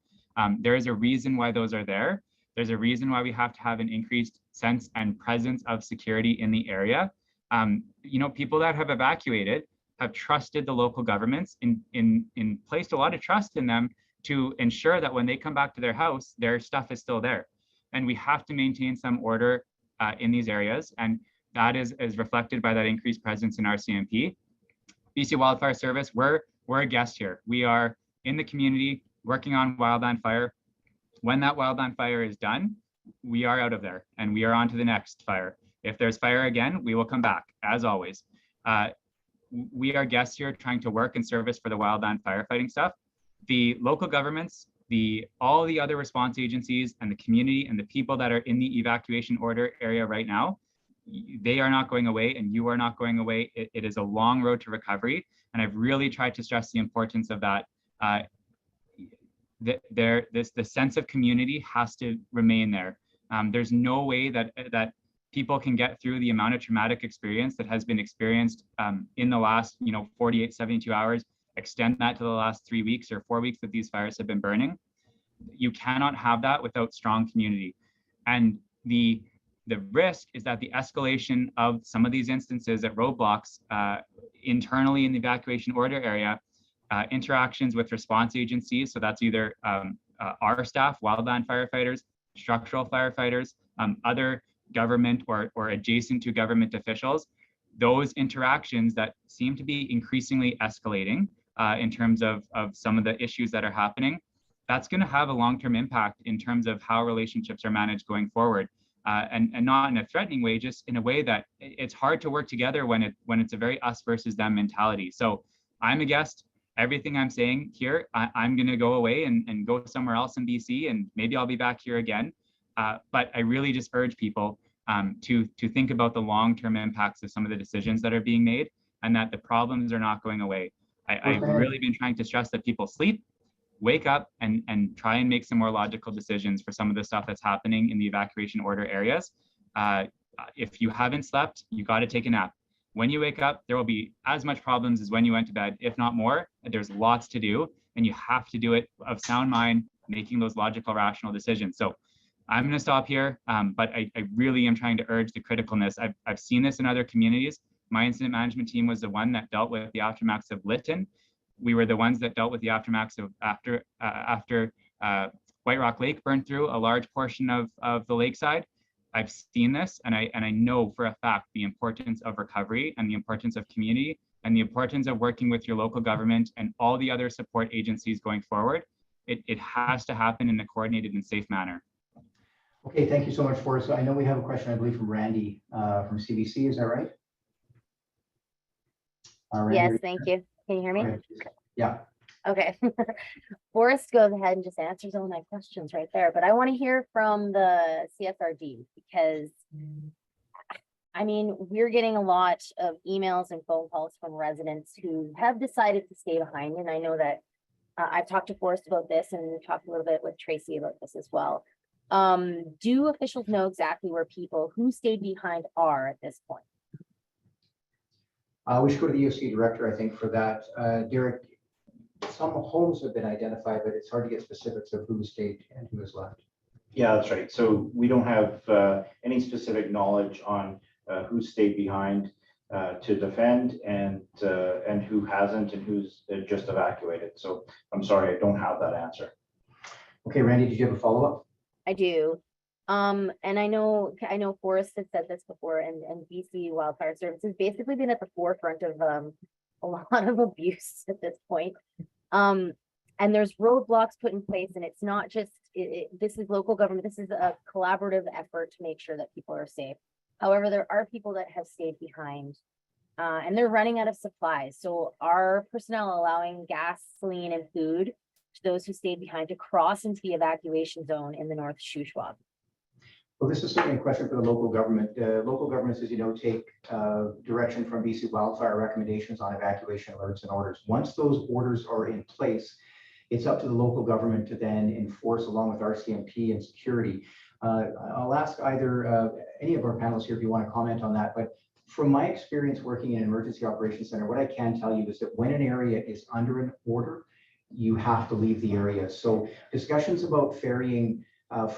Speaker 2: There is a reason why those are there. There's a reason why we have to have an increased sense and presence of security in the area. You know, people that have evacuated have trusted the local governments in placed a lot of trust in them to ensure that when they come back to their house, their stuff is still there. And we have to maintain some order in these areas. And that is reflected by that increased presence in RCMP. BC Wildfire Service, we're a guest here. We are in the community working on wildland fire. When that wildland fire is done, we are out of there and we are on to the next fire. If there's fire again, we will come back, as always. We are guests here trying to work and service for the wildland firefighting stuff. The local governments, all the other response agencies and the community and the people that are in the evacuation order area right now, they are not going away and you are not going away. It is a long road to recovery. And I've really tried to stress the importance of that. the sense of community has to remain there. There's no way that people can get through the amount of traumatic experience that has been experienced in the last 48, 72 hours, extend that to the last 3 weeks or 4 weeks that these fires have been burning. You cannot have that without strong community. And the risk is that the escalation of some of these instances at roadblocks internally in the evacuation order area, interactions with response agencies, so that's either our staff, wildland firefighters, structural firefighters, other government or adjacent to government officials, those interactions that seem to be increasingly escalating in terms of some of the issues that are happening, that's going to have a long-term impact in terms of how relationships are managed going forward. And not in a threatening way, just in a way that it's hard to work together when it's a very us versus them mentality. So I'm a guest. Everything I'm saying here, I'm going to go away and go somewhere else in BC, and maybe I'll be back here again. But I really just urge people to think about the long-term impacts of some of the decisions that are being made, and that the problems are not going away. I've really been trying to stress that people sleep, wake up, and try and make some more logical decisions for some of the stuff that's happening in the evacuation order areas. If you haven't slept, you got to take a nap. When you wake up, there will be as much problems as when you went to bed, if not more. There's lots to do, and you have to do it of sound mind, making those logical, rational decisions. So I'm going to stop here, but I really am trying to urge the criticalness. I've seen this in other communities. My incident management team was the one that dealt with the aftermaths of Lytton. We were the ones that dealt with the aftermaths of after White Rock Lake burned through a large portion of the lakeside. I've seen this, and I know for a fact the importance of recovery and the importance of community and the importance of working with your local government and all the other support agencies going forward. It has to happen in a coordinated and safe manner.
Speaker 1: Okay, thank you so much, Forrest. I know we have a question, I believe, from Randy from CBC. Is that right? Randy,
Speaker 4: yes, thank you. Can you hear me?
Speaker 1: Okay. Yeah.
Speaker 4: Okay. Forrest goes ahead and just answers all my questions right there. But I want to hear from the CSRD because, I mean, we're getting a lot of emails and phone calls from residents who have decided to stay behind. And I know that I've talked to Forrest about this, and we've talked a little bit with Tracy about this as well. Do officials know exactly where people who stayed behind are at this point?
Speaker 1: We should go to the EOC director, I think, for that. Erick, some homes have been identified, but it's hard to get specifics of who stayed and who has left.
Speaker 5: Yeah, that's right. So we don't have any specific knowledge on who stayed behind to defend and who hasn't and who's just evacuated. So I'm sorry, I don't have that answer.
Speaker 1: Okay, Randy, did you have a follow-up?
Speaker 4: I do. And I know Forrest had said this before, and BC Wildfire Service has basically been at the forefront of a lot of abuse at this point. And there's roadblocks put in place, and it's not just, this is local government, this is a collaborative effort to make sure that people are safe. However, there are people that have stayed behind, and they're running out of supplies. So are personnel allowing gasoline and food to those who stayed behind to cross into the evacuation zone in the North Shuswap?
Speaker 1: Well, this is certainly a question for the local government. Local governments, as you know, take direction from BC Wildfire recommendations on evacuation alerts and orders. Once those orders are in place, it's up to the local government to then enforce along with RCMP and security. I'll ask either any of our panelists here if you want to comment on that, but from my experience working in an emergency operations center, what I can tell you is that when an area is under an order, you have to leave the area. So discussions about ferrying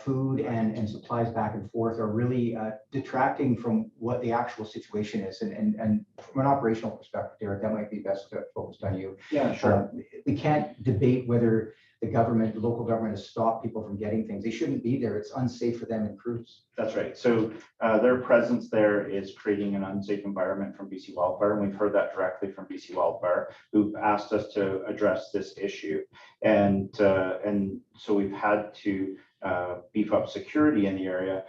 Speaker 1: food and supplies back and forth are really detracting from what the actual situation is. And from an operational perspective, Erick, that might be best focused on you.
Speaker 5: Yeah, sure.
Speaker 1: We can't debate whether the government, the local government has stopped people from getting things. They shouldn't be there. It's unsafe for them and crews.
Speaker 5: That's right. So their presence there is creating an unsafe environment from BC Wildfire. And we've heard that directly from BC Wildfire, who've asked us to address this issue. And so we've had to beef up security in the area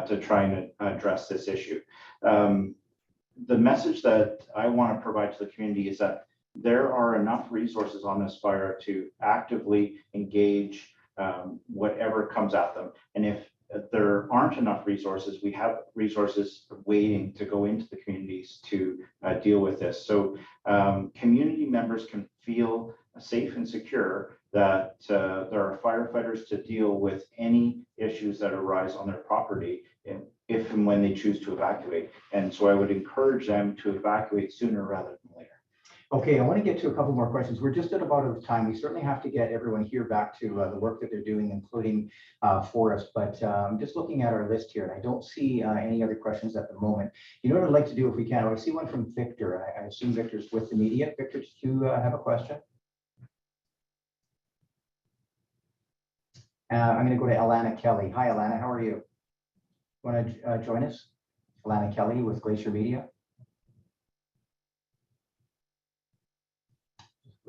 Speaker 5: to try and address this issue. The message that I want to provide to the community is that there are enough resources on this fire to actively engage whatever comes at them. And there aren't enough resources. We have resources waiting to go into the communities to deal with this. So community members can feel safe and secure that there are firefighters to deal with any issues that arise on their property if and when they choose to evacuate. And so I would encourage them to evacuate sooner rather than later.
Speaker 1: Okay, I want to get to a couple more questions. We're just at about out of time. We certainly have to get everyone here back to the work that they're doing, including Forrest. But I'm just looking at our list here, and I don't see any other questions at the moment. You know what I'd like to do if we can? I see one from Victor. I assume Victor's with the media. Victor, do you have a question? I'm going to go to Alana Kelly. Hi, Alana. How are you? Want to join us? Alana Kelly with Glacier Media.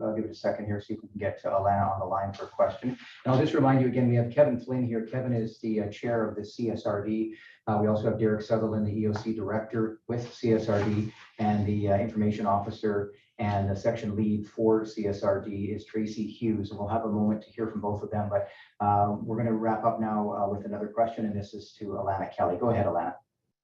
Speaker 1: I'll give it a second here, see if we can get to Alana on the line for a question. And I'll just remind you again, we have Kevin Flynn here. Kevin is the chair of the CSRD. We also have Erick Sutherland, the EOC director with CSRD, and the information officer and the section lead for CSRD is Tracy Hughes. And we'll have a moment to hear from both of them, but we're going to wrap up now with another question, and this is to Alana Kelly. Go ahead, Alana.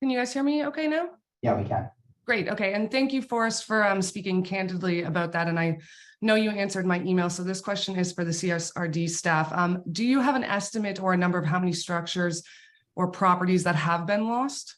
Speaker 6: Can you guys hear me okay now?
Speaker 1: Yeah, we can.
Speaker 6: Great. Okay. And thank you, Forrest, for speaking candidly about that. And I know you answered my email. So this question is for the CSRD staff. Do you have an estimate or a number of how many structures or properties that have been lost?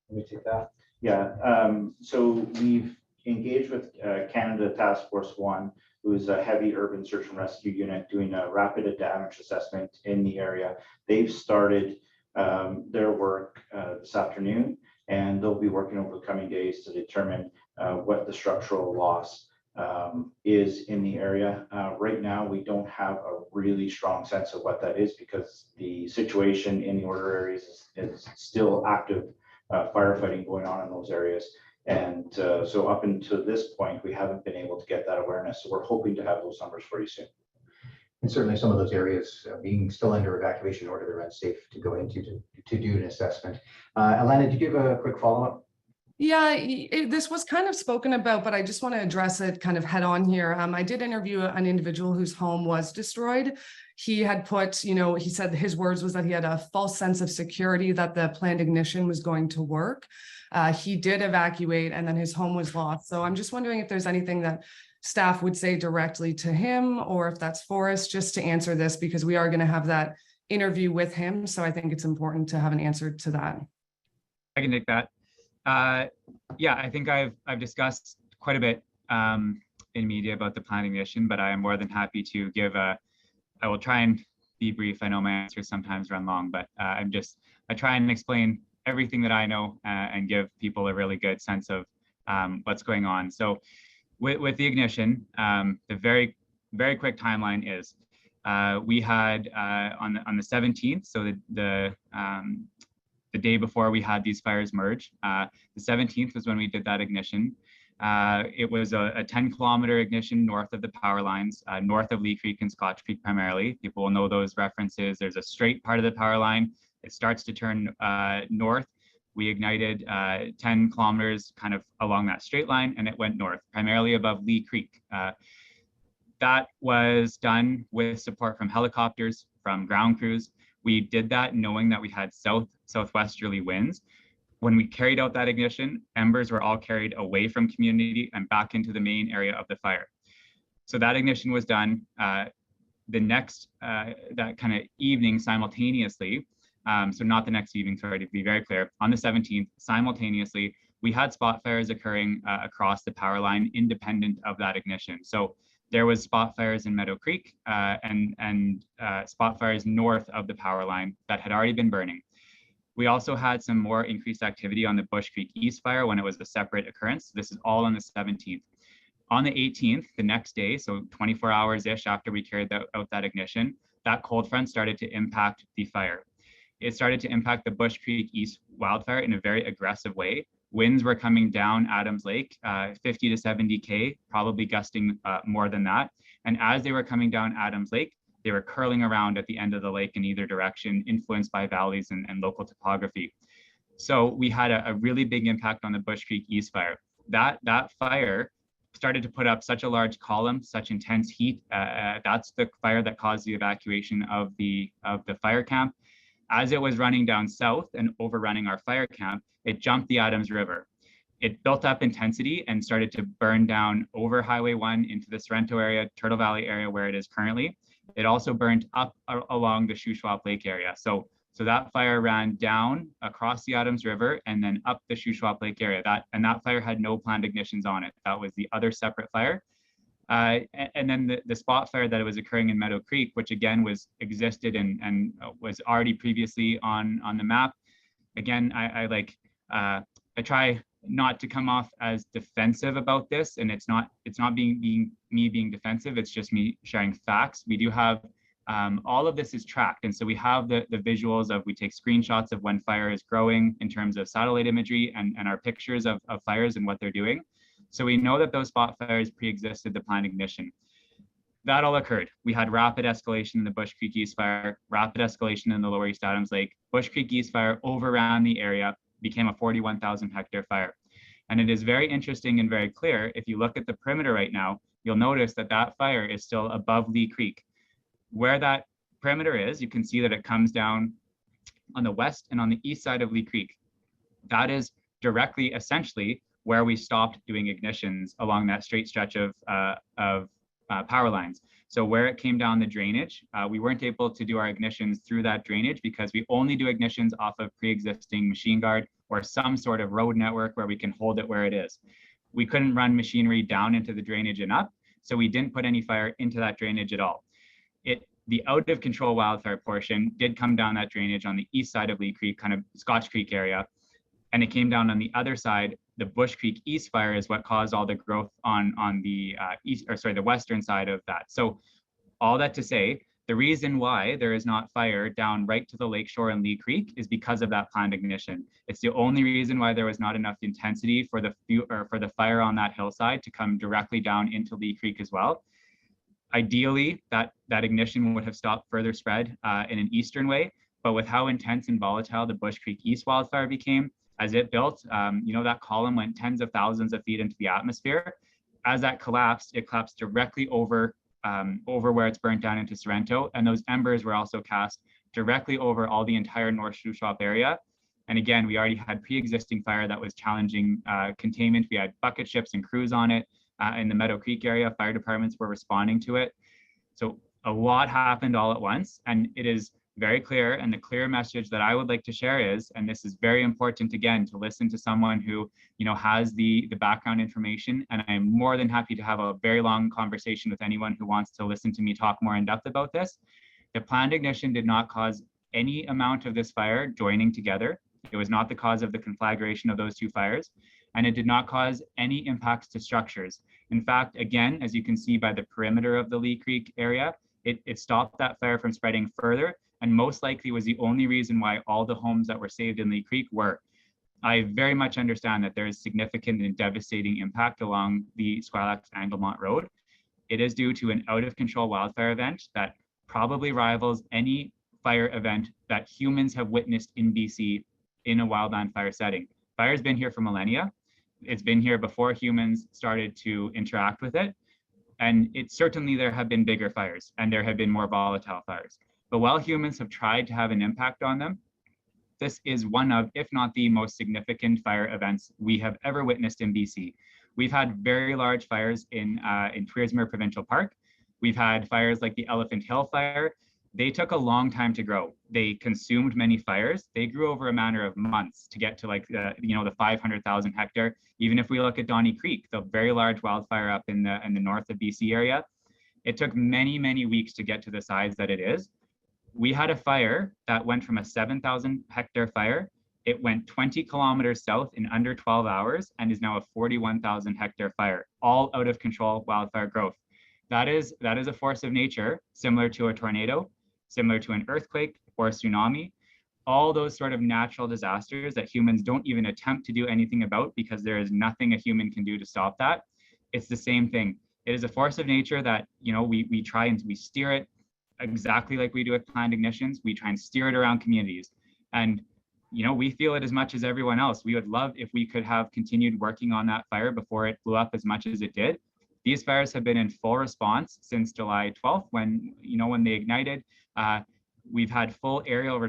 Speaker 1: Let me take that.
Speaker 5: Yeah. So we've engaged with Canada Task Force 1, who is a heavy urban search and rescue unit doing a rapid damage assessment in the area. They've started their work this afternoon, and they'll be working over the coming days to determine what the structural loss is in the area. Right now, we don't have a really strong sense of what that is because the situation in the order areas is still active firefighting going on in those areas. And so up until this point, we haven't been able to get that awareness. So we're hoping to have those numbers for you soon.
Speaker 1: And certainly some of those areas being still under evacuation order, they're unsafe to go into to do an assessment. Alana, did you have a quick follow-up?
Speaker 6: Yeah, this was kind of spoken about, but I just want to address it kind of head on here. I did interview an individual whose home was destroyed. He had put, he said his words was that he had a false sense of security that the planned ignition was going to work. He did evacuate and then his home was lost. So I'm just wondering if there's anything that staff would say directly to him or if that's Forrest, just to answer this, because we are going to have that interview with him. So I think it's important to have an answer to that.
Speaker 2: I can take that. Yeah, I think I've discussed quite a bit in media about the planned ignition, but I am more than happy to give I will try and be brief. I know my answers sometimes run long, but I try and explain everything that I know and give people a really good sense of what's going on. So with the ignition, the very, very quick timeline is we had on the 17th, so the day before we had these fires merge, the 17th was when we did that ignition. It was a 10-kilometer ignition north of the power lines, north of Lee Creek and Scotch Creek primarily. People will know those references. There's a straight part of the power line. It starts to turn north. We ignited 10 kilometers kind of along that straight line, and it went north, primarily above Lee Creek. That was done with support from helicopters, from ground crews. We did that knowing that we had southwesterly winds. When we carried out that ignition, embers were all carried away from community and back into the main area of the fire. So that ignition was done. The next, that kind of evening simultaneously, so not the next evening, sorry, to be very clear, on the 17th, simultaneously, we had spot fires occurring across the power line independent of that ignition. So there was spot fires in Meadow Creek and spot fires north of the power line that had already been burning. We also had some more increased activity on the Bush Creek East fire when it was a separate occurrence. This is all on the 17th. On the 18th, the next day, so 24 hours-ish after we carried out that ignition, that cold front started to impact the fire. It started to impact the Bush Creek East wildfire in a very aggressive way. Winds were coming down Adams Lake, 50 to 70 K, probably gusting more than that. And as they were coming down Adams Lake, they were curling around at the end of the lake in either direction, influenced by valleys and local topography. So we had a really big impact on the Bush Creek East fire. That fire started to put up such a large column, such intense heat. That's the fire that caused the evacuation of the fire camp. As it was running down south and overrunning our fire camp, it jumped the Adams River. It built up intensity and started to burn down over Highway 1 into the Sorrento area, Turtle Valley area where it is currently. It also burned up along the Shuswap Lake area. So that fire ran down across the Adams River and then up the Shuswap Lake area. That fire had no planned ignitions on it. That was the other separate fire. And then the spot fire that was occurring in Meadow Creek, which again existed and was already previously on the map. Again, I try not to come off as defensive about this, and it's not being me being defensive. It's just me sharing facts. We do have all of this is tracked, and so we have the visuals of, we take screenshots of when fire is growing in terms of satellite imagery and our pictures of fires and what they're doing. So we know that those spot fires pre-existed the planned ignition. That all occurred. We had rapid escalation in the Bush Creek East fire, rapid escalation in the Lower East Adams Lake. Bush Creek East fire overran the area, became a 41,000 hectare fire. And it is very interesting and very clear. If you look at the perimeter right now, you'll notice that that fire is still above Lee Creek. Where that perimeter is, you can see that it comes down on the west and on the east side of Lee Creek. That is directly, essentially, where we stopped doing ignitions along that straight stretch of power lines. So where it came down the drainage, we weren't able to do our ignitions through that drainage because we only do ignitions off of pre-existing machine guard or some sort of road network where we can hold it where it is. We couldn't run machinery down into the drainage and up, so we didn't put any fire into that drainage at all. The out of control wildfire portion did come down that drainage on the east side of Lee Creek, kind of Scotch Creek area, and it came down on the other side. The Bush Creek East fire is what caused all the growth on the the western side of that. So all that to say, the reason why there is not fire down right to the lakeshore in Lee Creek is because of that planned ignition. It's the only reason why there was not enough intensity for the fire on that hillside to come directly down into Lee Creek as well. Ideally, that ignition would have stopped further spread in an eastern way, but with how intense and volatile the Bush Creek East wildfire became, as it built, that column went tens of thousands of feet into the atmosphere. As that collapsed, it collapsed directly over where it's burnt down into Sorrento, and those embers were also cast directly over all the entire North Shuswap area. And again, we already had pre-existing fire that was challenging containment. We had bucket ships and crews on it. In the Meadow Creek area, fire departments were responding to it. So a lot happened all at once, and it is very clear. And the clear message that I would like to share is, and this is very important again, to listen to someone who has the background information. And I'm more than happy to have a very long conversation with anyone who wants to listen to me talk more in depth about this. The planned ignition did not cause any amount of this fire joining together. It was not the cause of the conflagration of those two fires, and it did not cause any impacts to structures. In fact, again, as you can see by the perimeter of the Lee Creek area, it stopped that fire from spreading further, and most likely was the only reason why all the homes that were saved in Lee Creek were. I very much understand that there is significant and devastating impact along the Squilax-Anglemont Road. It is due to an out-of-control wildfire event that probably rivals any fire event that humans have witnessed in BC in a wildland fire setting. Fire's been here for millennia. It's been here before humans started to interact with it. And certainly there have been bigger fires and there have been more volatile fires. But while humans have tried to have an impact on them, this is one of, if not the most significant fire events we have ever witnessed in BC. We've had very large fires in Tweersmuir Provincial Park. We've had fires like the Elephant Hill fire. They took a long time to grow. They consumed many fires. They grew over a matter of months to get to the 500,000 hectare. Even if we look at Donnie Creek, the very large wildfire up in the north of BC area, it took many, many weeks to get to the size that it is. We had a fire that went from a 7,000 hectare fire. It went 20 kilometers south in under 12 hours and is now a 41,000 hectare fire, all out of control wildfire growth. That is a force of nature, similar to a tornado, similar to an earthquake or a tsunami, all those sort of natural disasters that humans don't even attempt to do anything about because there is nothing a human can do to stop that. It's the same thing. It is a force of nature that, we try and we steer it exactly like we do with planned ignitions. We try and steer it around communities. And we feel it as much as everyone else. We would love if we could have continued working on that fire before it blew up as much as it did. These fires have been in full response since July 12th when they ignited. We've had full aerial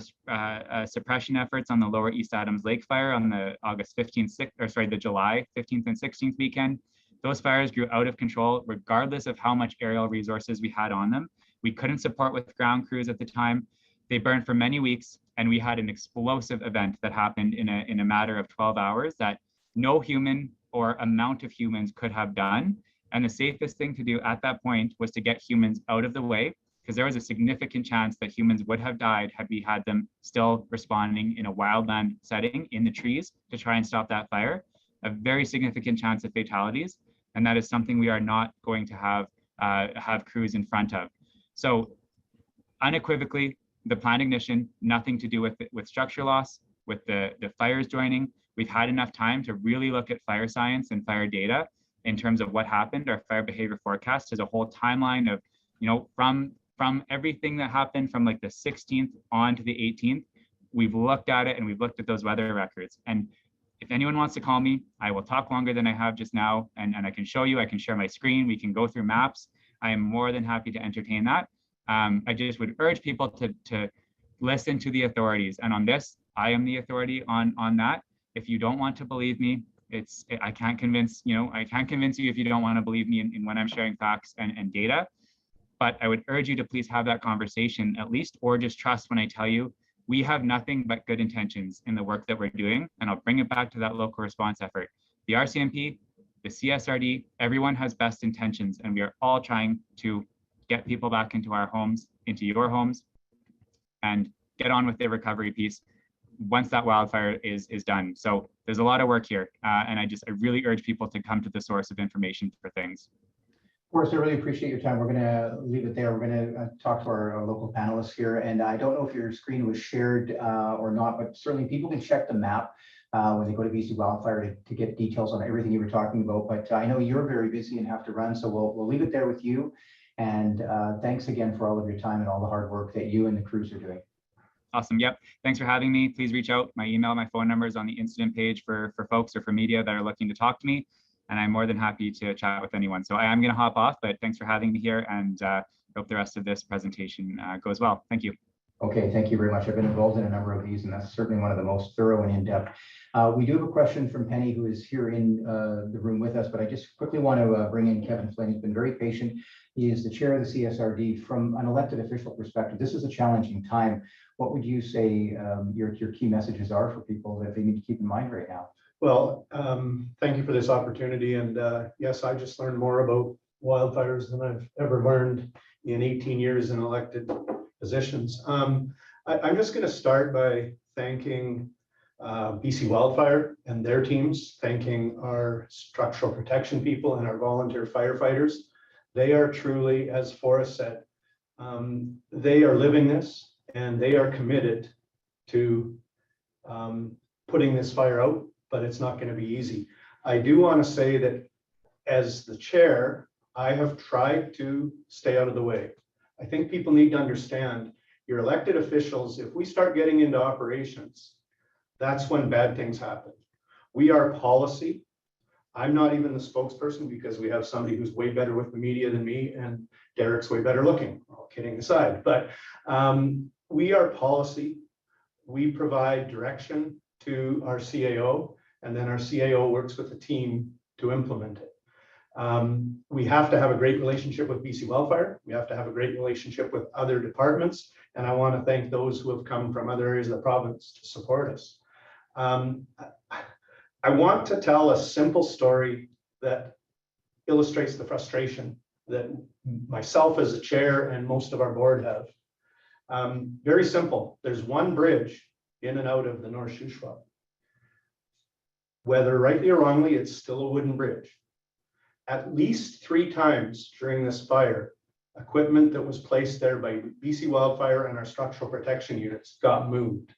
Speaker 2: suppression efforts on the Lower East Adams Lake fire on the the July 15th and 16th weekend. Those fires grew out of control regardless of how much aerial resources we had on them. We couldn't support with ground crews at the time. They burned for many weeks, and we had an explosive event that happened in a matter of 12 hours that no human or amount of humans could have done. And the safest thing to do at that point was to get humans out of the way, because there was a significant chance that humans would have died had we had them still responding in a wildland setting in the trees to try and stop that fire. A very significant chance of fatalities. And that is something we are not going to have crews in front of. So unequivocally, the planned ignition, nothing to do with structure loss, with the fires joining. We've had enough time to really look at fire science and fire data in terms of what happened. Our fire behavior forecast is a whole timeline of, from everything that happened from like the 16th on to the 18th. We've looked at it and we've looked at those weather records. And if anyone wants to call me, I will talk longer than I have just now, and I can show you, I can share my screen, we can go through maps. I am more than happy to entertain that. I just would urge people to listen to the authorities. And on this, I am the authority on that. If you don't want to believe me, I can't convince you if you don't want to believe me in when I'm sharing facts and data. But I would urge you to please have that conversation at least, or just trust when I tell you we have nothing but good intentions in the work that we're doing. And I'll bring it back to that local response effort. The RCMP, the CSRD, everyone has best intentions, and we are all trying to get people back into our homes, into your homes, and get on with the recovery piece once that wildfire is done. So there's a lot of work here. And I really urge people to come to the source of information for things.
Speaker 1: Forrest, I really appreciate your time. We're going to leave it there. We're going to talk to our local panelists here. And I don't know if your screen was shared or not, but certainly people can check the map when they go to BC Wildfire to get details on everything you were talking about. But I know you're very busy and have to run, so we'll leave it there with you. And thanks again for all of your time and all the hard work that you and the crews are doing.
Speaker 2: Awesome. Yep. Thanks for having me. Please reach out. My email, my phone number is on the incident page for folks or for media that are looking to talk to me. And I'm more than happy to chat with anyone. So I am going to hop off, but thanks for having me here, and hope the rest of this presentation goes well. Thank you.
Speaker 1: Okay, thank you very much. I've been involved in a number of these, and that's certainly one of the most thorough and in-depth. We do have a question from Penny, who is here in the room with us, but I just quickly want to bring in Kevin Flynn. He's been very patient. He is the chair of the CSRD. From an elected official perspective, this is a challenging time. What would you say your key messages are for people that they need to keep in mind right now?
Speaker 7: Well, thank you for this opportunity. And yes, I just learned more about wildfires than I've ever learned in 18 years in elected positions. I'm just going to start by thanking BC Wildfire and their teams, thanking our structural protection people and our volunteer firefighters. They are truly, as Forrest said, they are living this, and they are committed to putting this fire out, but it's not going to be easy. I do want to say that as the chair, I have tried to stay out of the way. I think people need to understand your elected officials, if we start getting into operations, that's when bad things happen. We are policy. I'm not even the spokesperson because we have somebody who's way better with the media than me, and Derek's way better looking, all kidding aside. But we are policy. We provide direction to our CAO, and then our CAO works with the team to implement it. We have to have a great relationship with BC Wildfire. We have to have a great relationship with other departments. And I want to thank those who have come from other areas of the province to support us. I want to tell a simple story that illustrates the frustration that myself as a chair and most of our board have. Very simple. There's one bridge in and out of the North Shuswap. Whether rightly or wrongly, it's still a wooden bridge. At least 3 times during this fire, equipment that was placed there by BC Wildfire and our structural protection units got moved.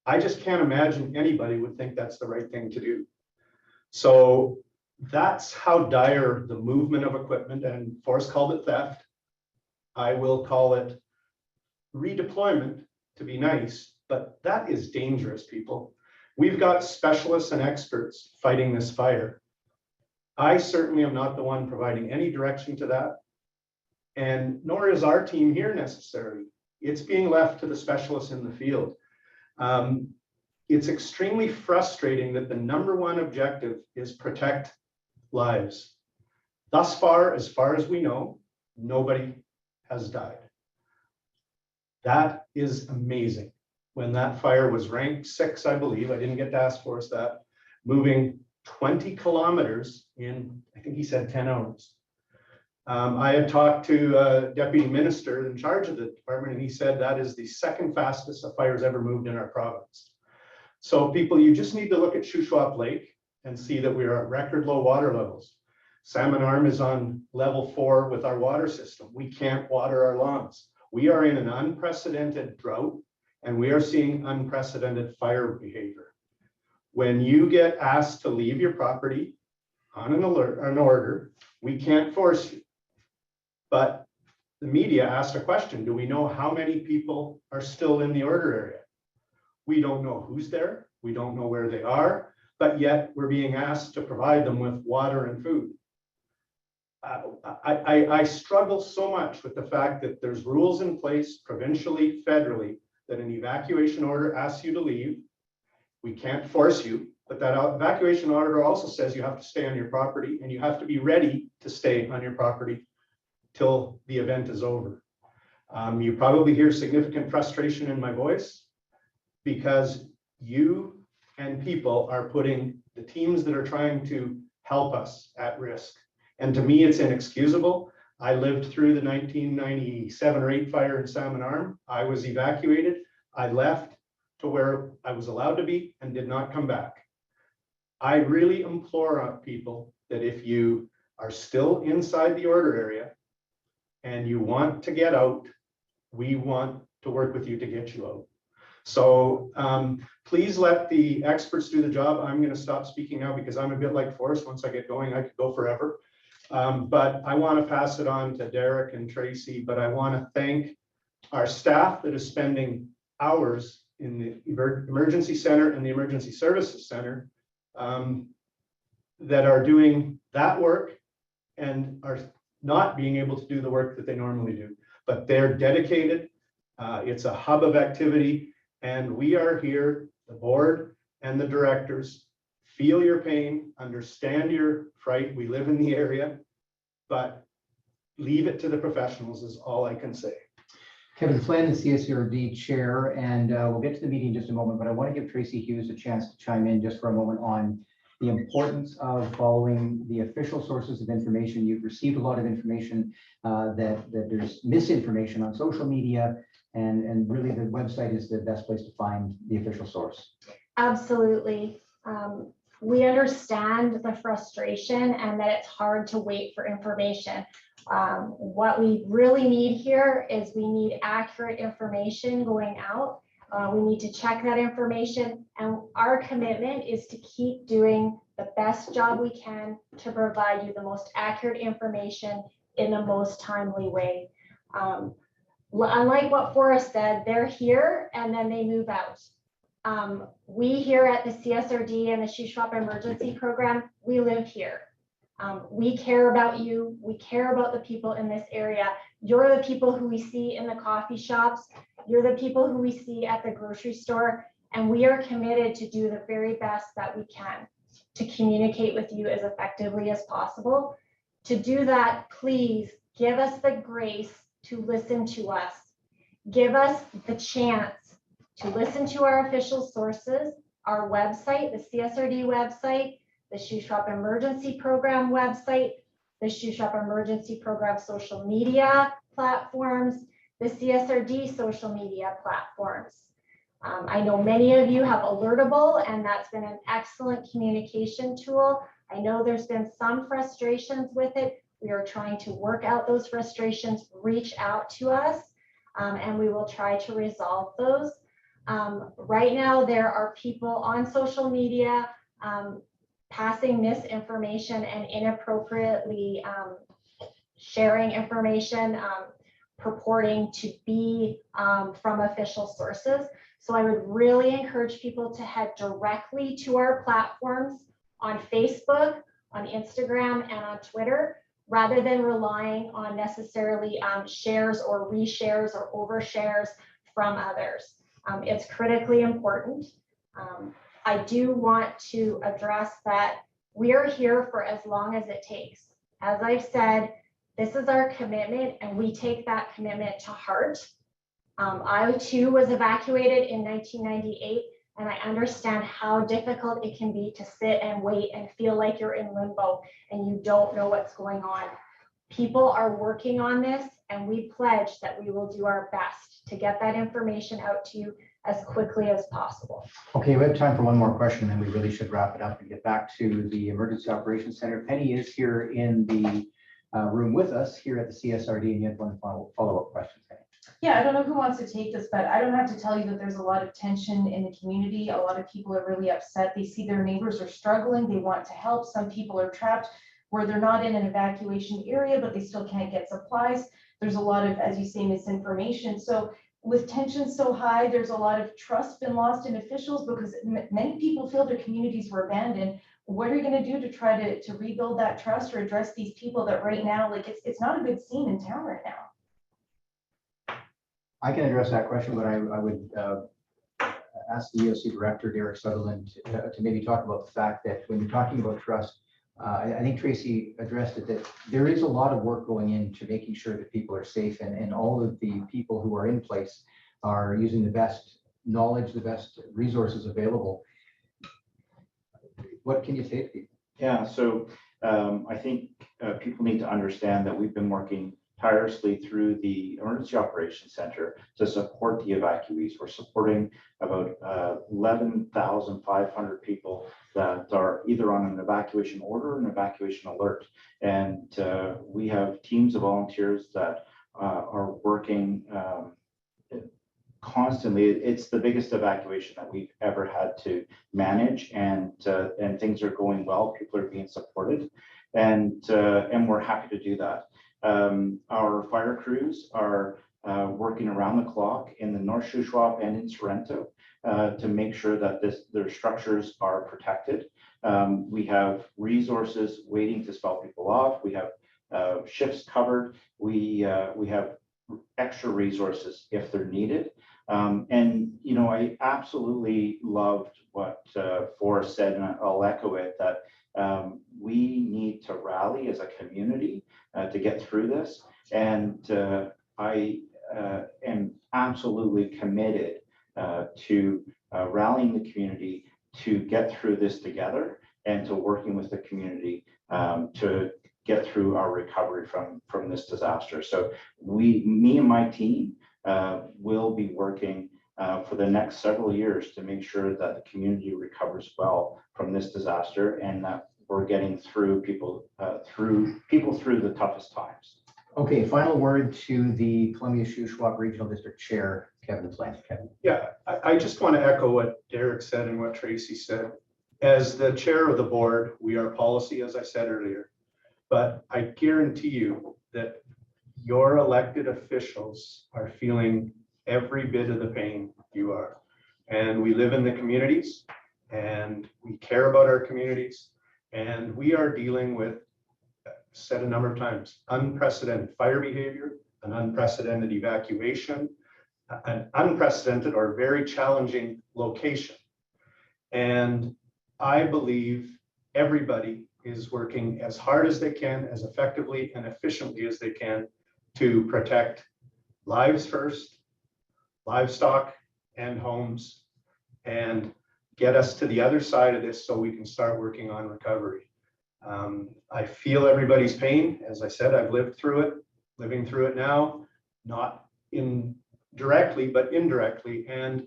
Speaker 7: I just can't imagine anybody would think that's the right thing to do. So that's how dire the movement of equipment, and Forrest called it theft. I will call it redeployment, to be nice, but that is dangerous, people. We've got specialists and experts fighting this fire. I certainly am not the one providing any direction to that. And nor is our team here necessarily. It's being left to the specialists in the field. It's extremely frustrating that the number one objective is protect lives. Thus far as we know, nobody has died. That is amazing. When that fire was ranked 6, I believe, I didn't get to ask Forrest that, moving 20 kilometers in, I think he said 10 hours. I had talked to a deputy minister in charge of the department, and he said that is the second fastest a fire's ever moved in our province. So people, you just need to look at Shuswap Lake and see that we are at record low water levels. Salmon Arm is on level 4 with our water system. We can't water our lawns. We are in an unprecedented drought, and we are seeing unprecedented fire behavior. When you get asked to leave your property on an order, we can't force you. But the media asked a question, do we know how many people are still in the order area? We don't know who's there. We don't know where they are, but yet we're being asked to provide them with water and food. I struggle so much with the fact that there's rules in place provincially, federally, that an evacuation order asks you to leave. We can't force you, but that evacuation order also says you have to stay on your property and you have to be ready to stay on your property till the event is over. You probably hear significant frustration in my voice because you and people are putting the teams that are trying to help us at risk. And to me, it's inexcusable. I lived through the 1997 or 8 fire in Salmon Arm. I was evacuated. I left to where I was allowed to be and did not come back. I really implore people that if you are still inside the order area and you want to get out, we want to work with you to get you out. So please let the experts do the job. I'm going to stop speaking now because I'm a bit like Forrest. Once I get going, I could go forever. But I want to pass it on to Erick and Tracy, but I want to thank our staff that is spending hours in the emergency center and the emergency services center that are doing that work and are not being able to do the work that they normally do. But they're dedicated. It's a hub of activity. And we are here, the board and the directors, feel your pain, understand your fright. We live in the area, but leave it to the professionals is all I can say.
Speaker 1: Kevin Flynn, the CSRD chair, and we'll get to the meeting in just a moment, but I want to give Tracy Hughes a chance to chime in just for a moment on the importance of following the official sources of information. You've received a lot of information that there's misinformation on social media, and really the website is the best place to find the official source.
Speaker 8: Absolutely. We understand the frustration and that it's hard to wait for information. What we really need here is we need accurate information going out. We need to check that information, and our commitment is to keep doing the best job we can to provide you the most accurate information in the most timely way. Unlike what Forrest said, they're here and then they move out. We here at the CSRD and the Shuswap Emergency Program, we live here. We care about you. We care about the people in this area. You're the people who we see in the coffee shops. You're the people who we see at the grocery store. And we are committed to do the very best that we can to communicate with you as effectively as possible. To do that, please give us the grace to listen to us. Give us the chance to listen to our official sources, our website, the CSRD website, the Shuswap Emergency Program website, the Shuswap Emergency Program social media platforms, the CSRD social media platforms. I know many of you have Alertable, and that's been an excellent communication tool. I know there's been some frustrations with it. We are trying to work out those frustrations, reach out to us, and we will try to resolve those. Right now, there are people on social media passing misinformation and inappropriately sharing information, purporting to be from official sources. So I would really encourage people to head directly to our platforms on Facebook, on Instagram, and on Twitter, rather than relying on necessarily shares or reshares or overshares from others. It's critically important. I do want to address that we are here for as long as it takes. As I've said, this is our commitment and we take that commitment to heart. I too was evacuated in 1998, and I understand how difficult it can be to sit and wait and feel like you're in limbo and you don't know what's going on. People are working on this, and we pledge that we will do our best to get that information out to you as quickly as possible.
Speaker 1: Okay, we have time for one more question, and then we really should wrap it up and get back to the Emergency Operations Center. Penny is here in the room with us here at the CSRD, and you have one follow-up question. Penny.
Speaker 3: Yeah, I don't know who wants to take this, but I don't have to tell you that there's a lot of tension in the community. A lot of people are really upset. They see their neighbors are struggling. They want to help. Some people are trapped where they're not in an evacuation area, but they still can't get supplies. There's a lot of, as you say, misinformation. So with tension so high, there's a lot of trust been lost in officials because many people feel their communities were abandoned. What are you going to do to try to rebuild that trust or address these people that right now, like it's not a good scene in town right now?
Speaker 1: I can address that question, but I would ask the EOC Director, Erick Sutherland, to maybe talk about the fact that when you're talking about trust, I think Tracy addressed it, that there is a lot of work going into making sure that people are safe, and all of the people who are in place are using the best knowledge, the best resources available. What can you say to people?
Speaker 5: Yeah, so I think people need to understand that we've been working tirelessly through the Emergency Operations Center to support the evacuees. We're supporting about 11,500 people that are either on an evacuation order or an evacuation alert. And we have teams of volunteers that are working constantly. It's the biggest evacuation that we've ever had to manage, and things are going well. People are being supported, and we're happy to do that. Our fire crews are working around the clock in the North Shuswap and in Sorrento to make sure that their structures are protected. We have resources waiting to spell people off. We have shifts covered. We have extra resources if they're needed. And, you know, I absolutely loved what Forrest said, and I'll echo it, that we need to rally as a community to get through this. And I am absolutely committed to rallying the community to get through this together and to working with the community to get through our recovery from this disaster. So me and my team will be working for the next several years to make sure that the community recovers well from this disaster, and that we're getting through people through the toughest times.
Speaker 1: Okay, final word to the Columbia Shuswap Regional District Chair, Kevin Flynn. Kevin.
Speaker 7: Yeah, I just want to echo what Erick said and what Tracy said. As the chair of the board, we are policy, as I said earlier, but I guarantee you that your elected officials are feeling every bit of the pain you are. And we live in the communities, and we care about our communities, and we are dealing with, said a number of times, unprecedented fire behavior, an unprecedented evacuation, an unprecedented or very challenging location. And I believe everybody is working as hard as they can, as effectively and efficiently as they can, to protect lives first, livestock and homes, and get us to the other side of this so we can start working on recovery. I feel everybody's pain. As I said, I've lived through it, living through it now, not directly, but indirectly. And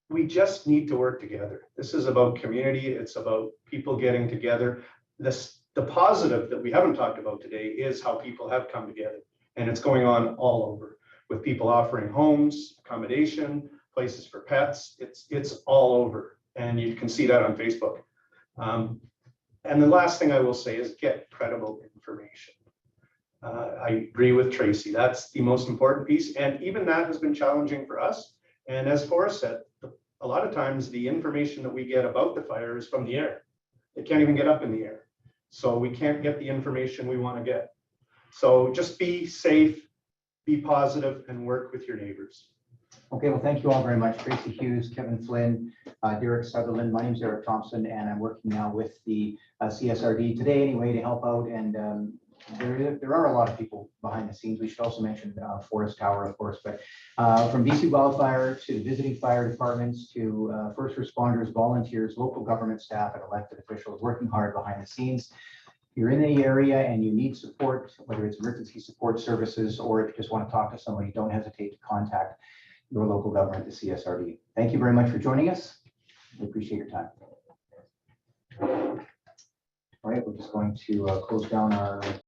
Speaker 7: we just need to work together. This is about community. It's about people getting together. The positive that we haven't talked about today is how people have come together, and it's going on all over, with people offering homes, accommodation, places for pets. It's all over, and you can see that on Facebook. And the last thing I will say is get credible information. I agree with Tracy. That's the most important piece, and even that has been challenging for us. And as Forrest said, a lot of times the information that we get about the fire is from the air. It can't even get up in the air. So we can't get the information we want to get. So just be safe, be positive, and work with your neighbors.
Speaker 1: Okay, well, thank you all very much. Tracy Hughes, Kevin Flynn, Erick Sutherland. My name is Erick Thompson, and I'm working now with the CSRD today anyway to help out. And there are a lot of people behind the scenes. We should also mention Forrest Tower, of course, but from BC Wildfire to visiting fire departments to first responders, volunteers, local government staff, and elected officials working hard behind the scenes. If you're in the area and you need support, whether it's emergency support services or if you just want to talk to somebody, don't hesitate to contact your local government, the CSRD. Thank you very much for joining us. We appreciate your time. All right, we're just going to close down our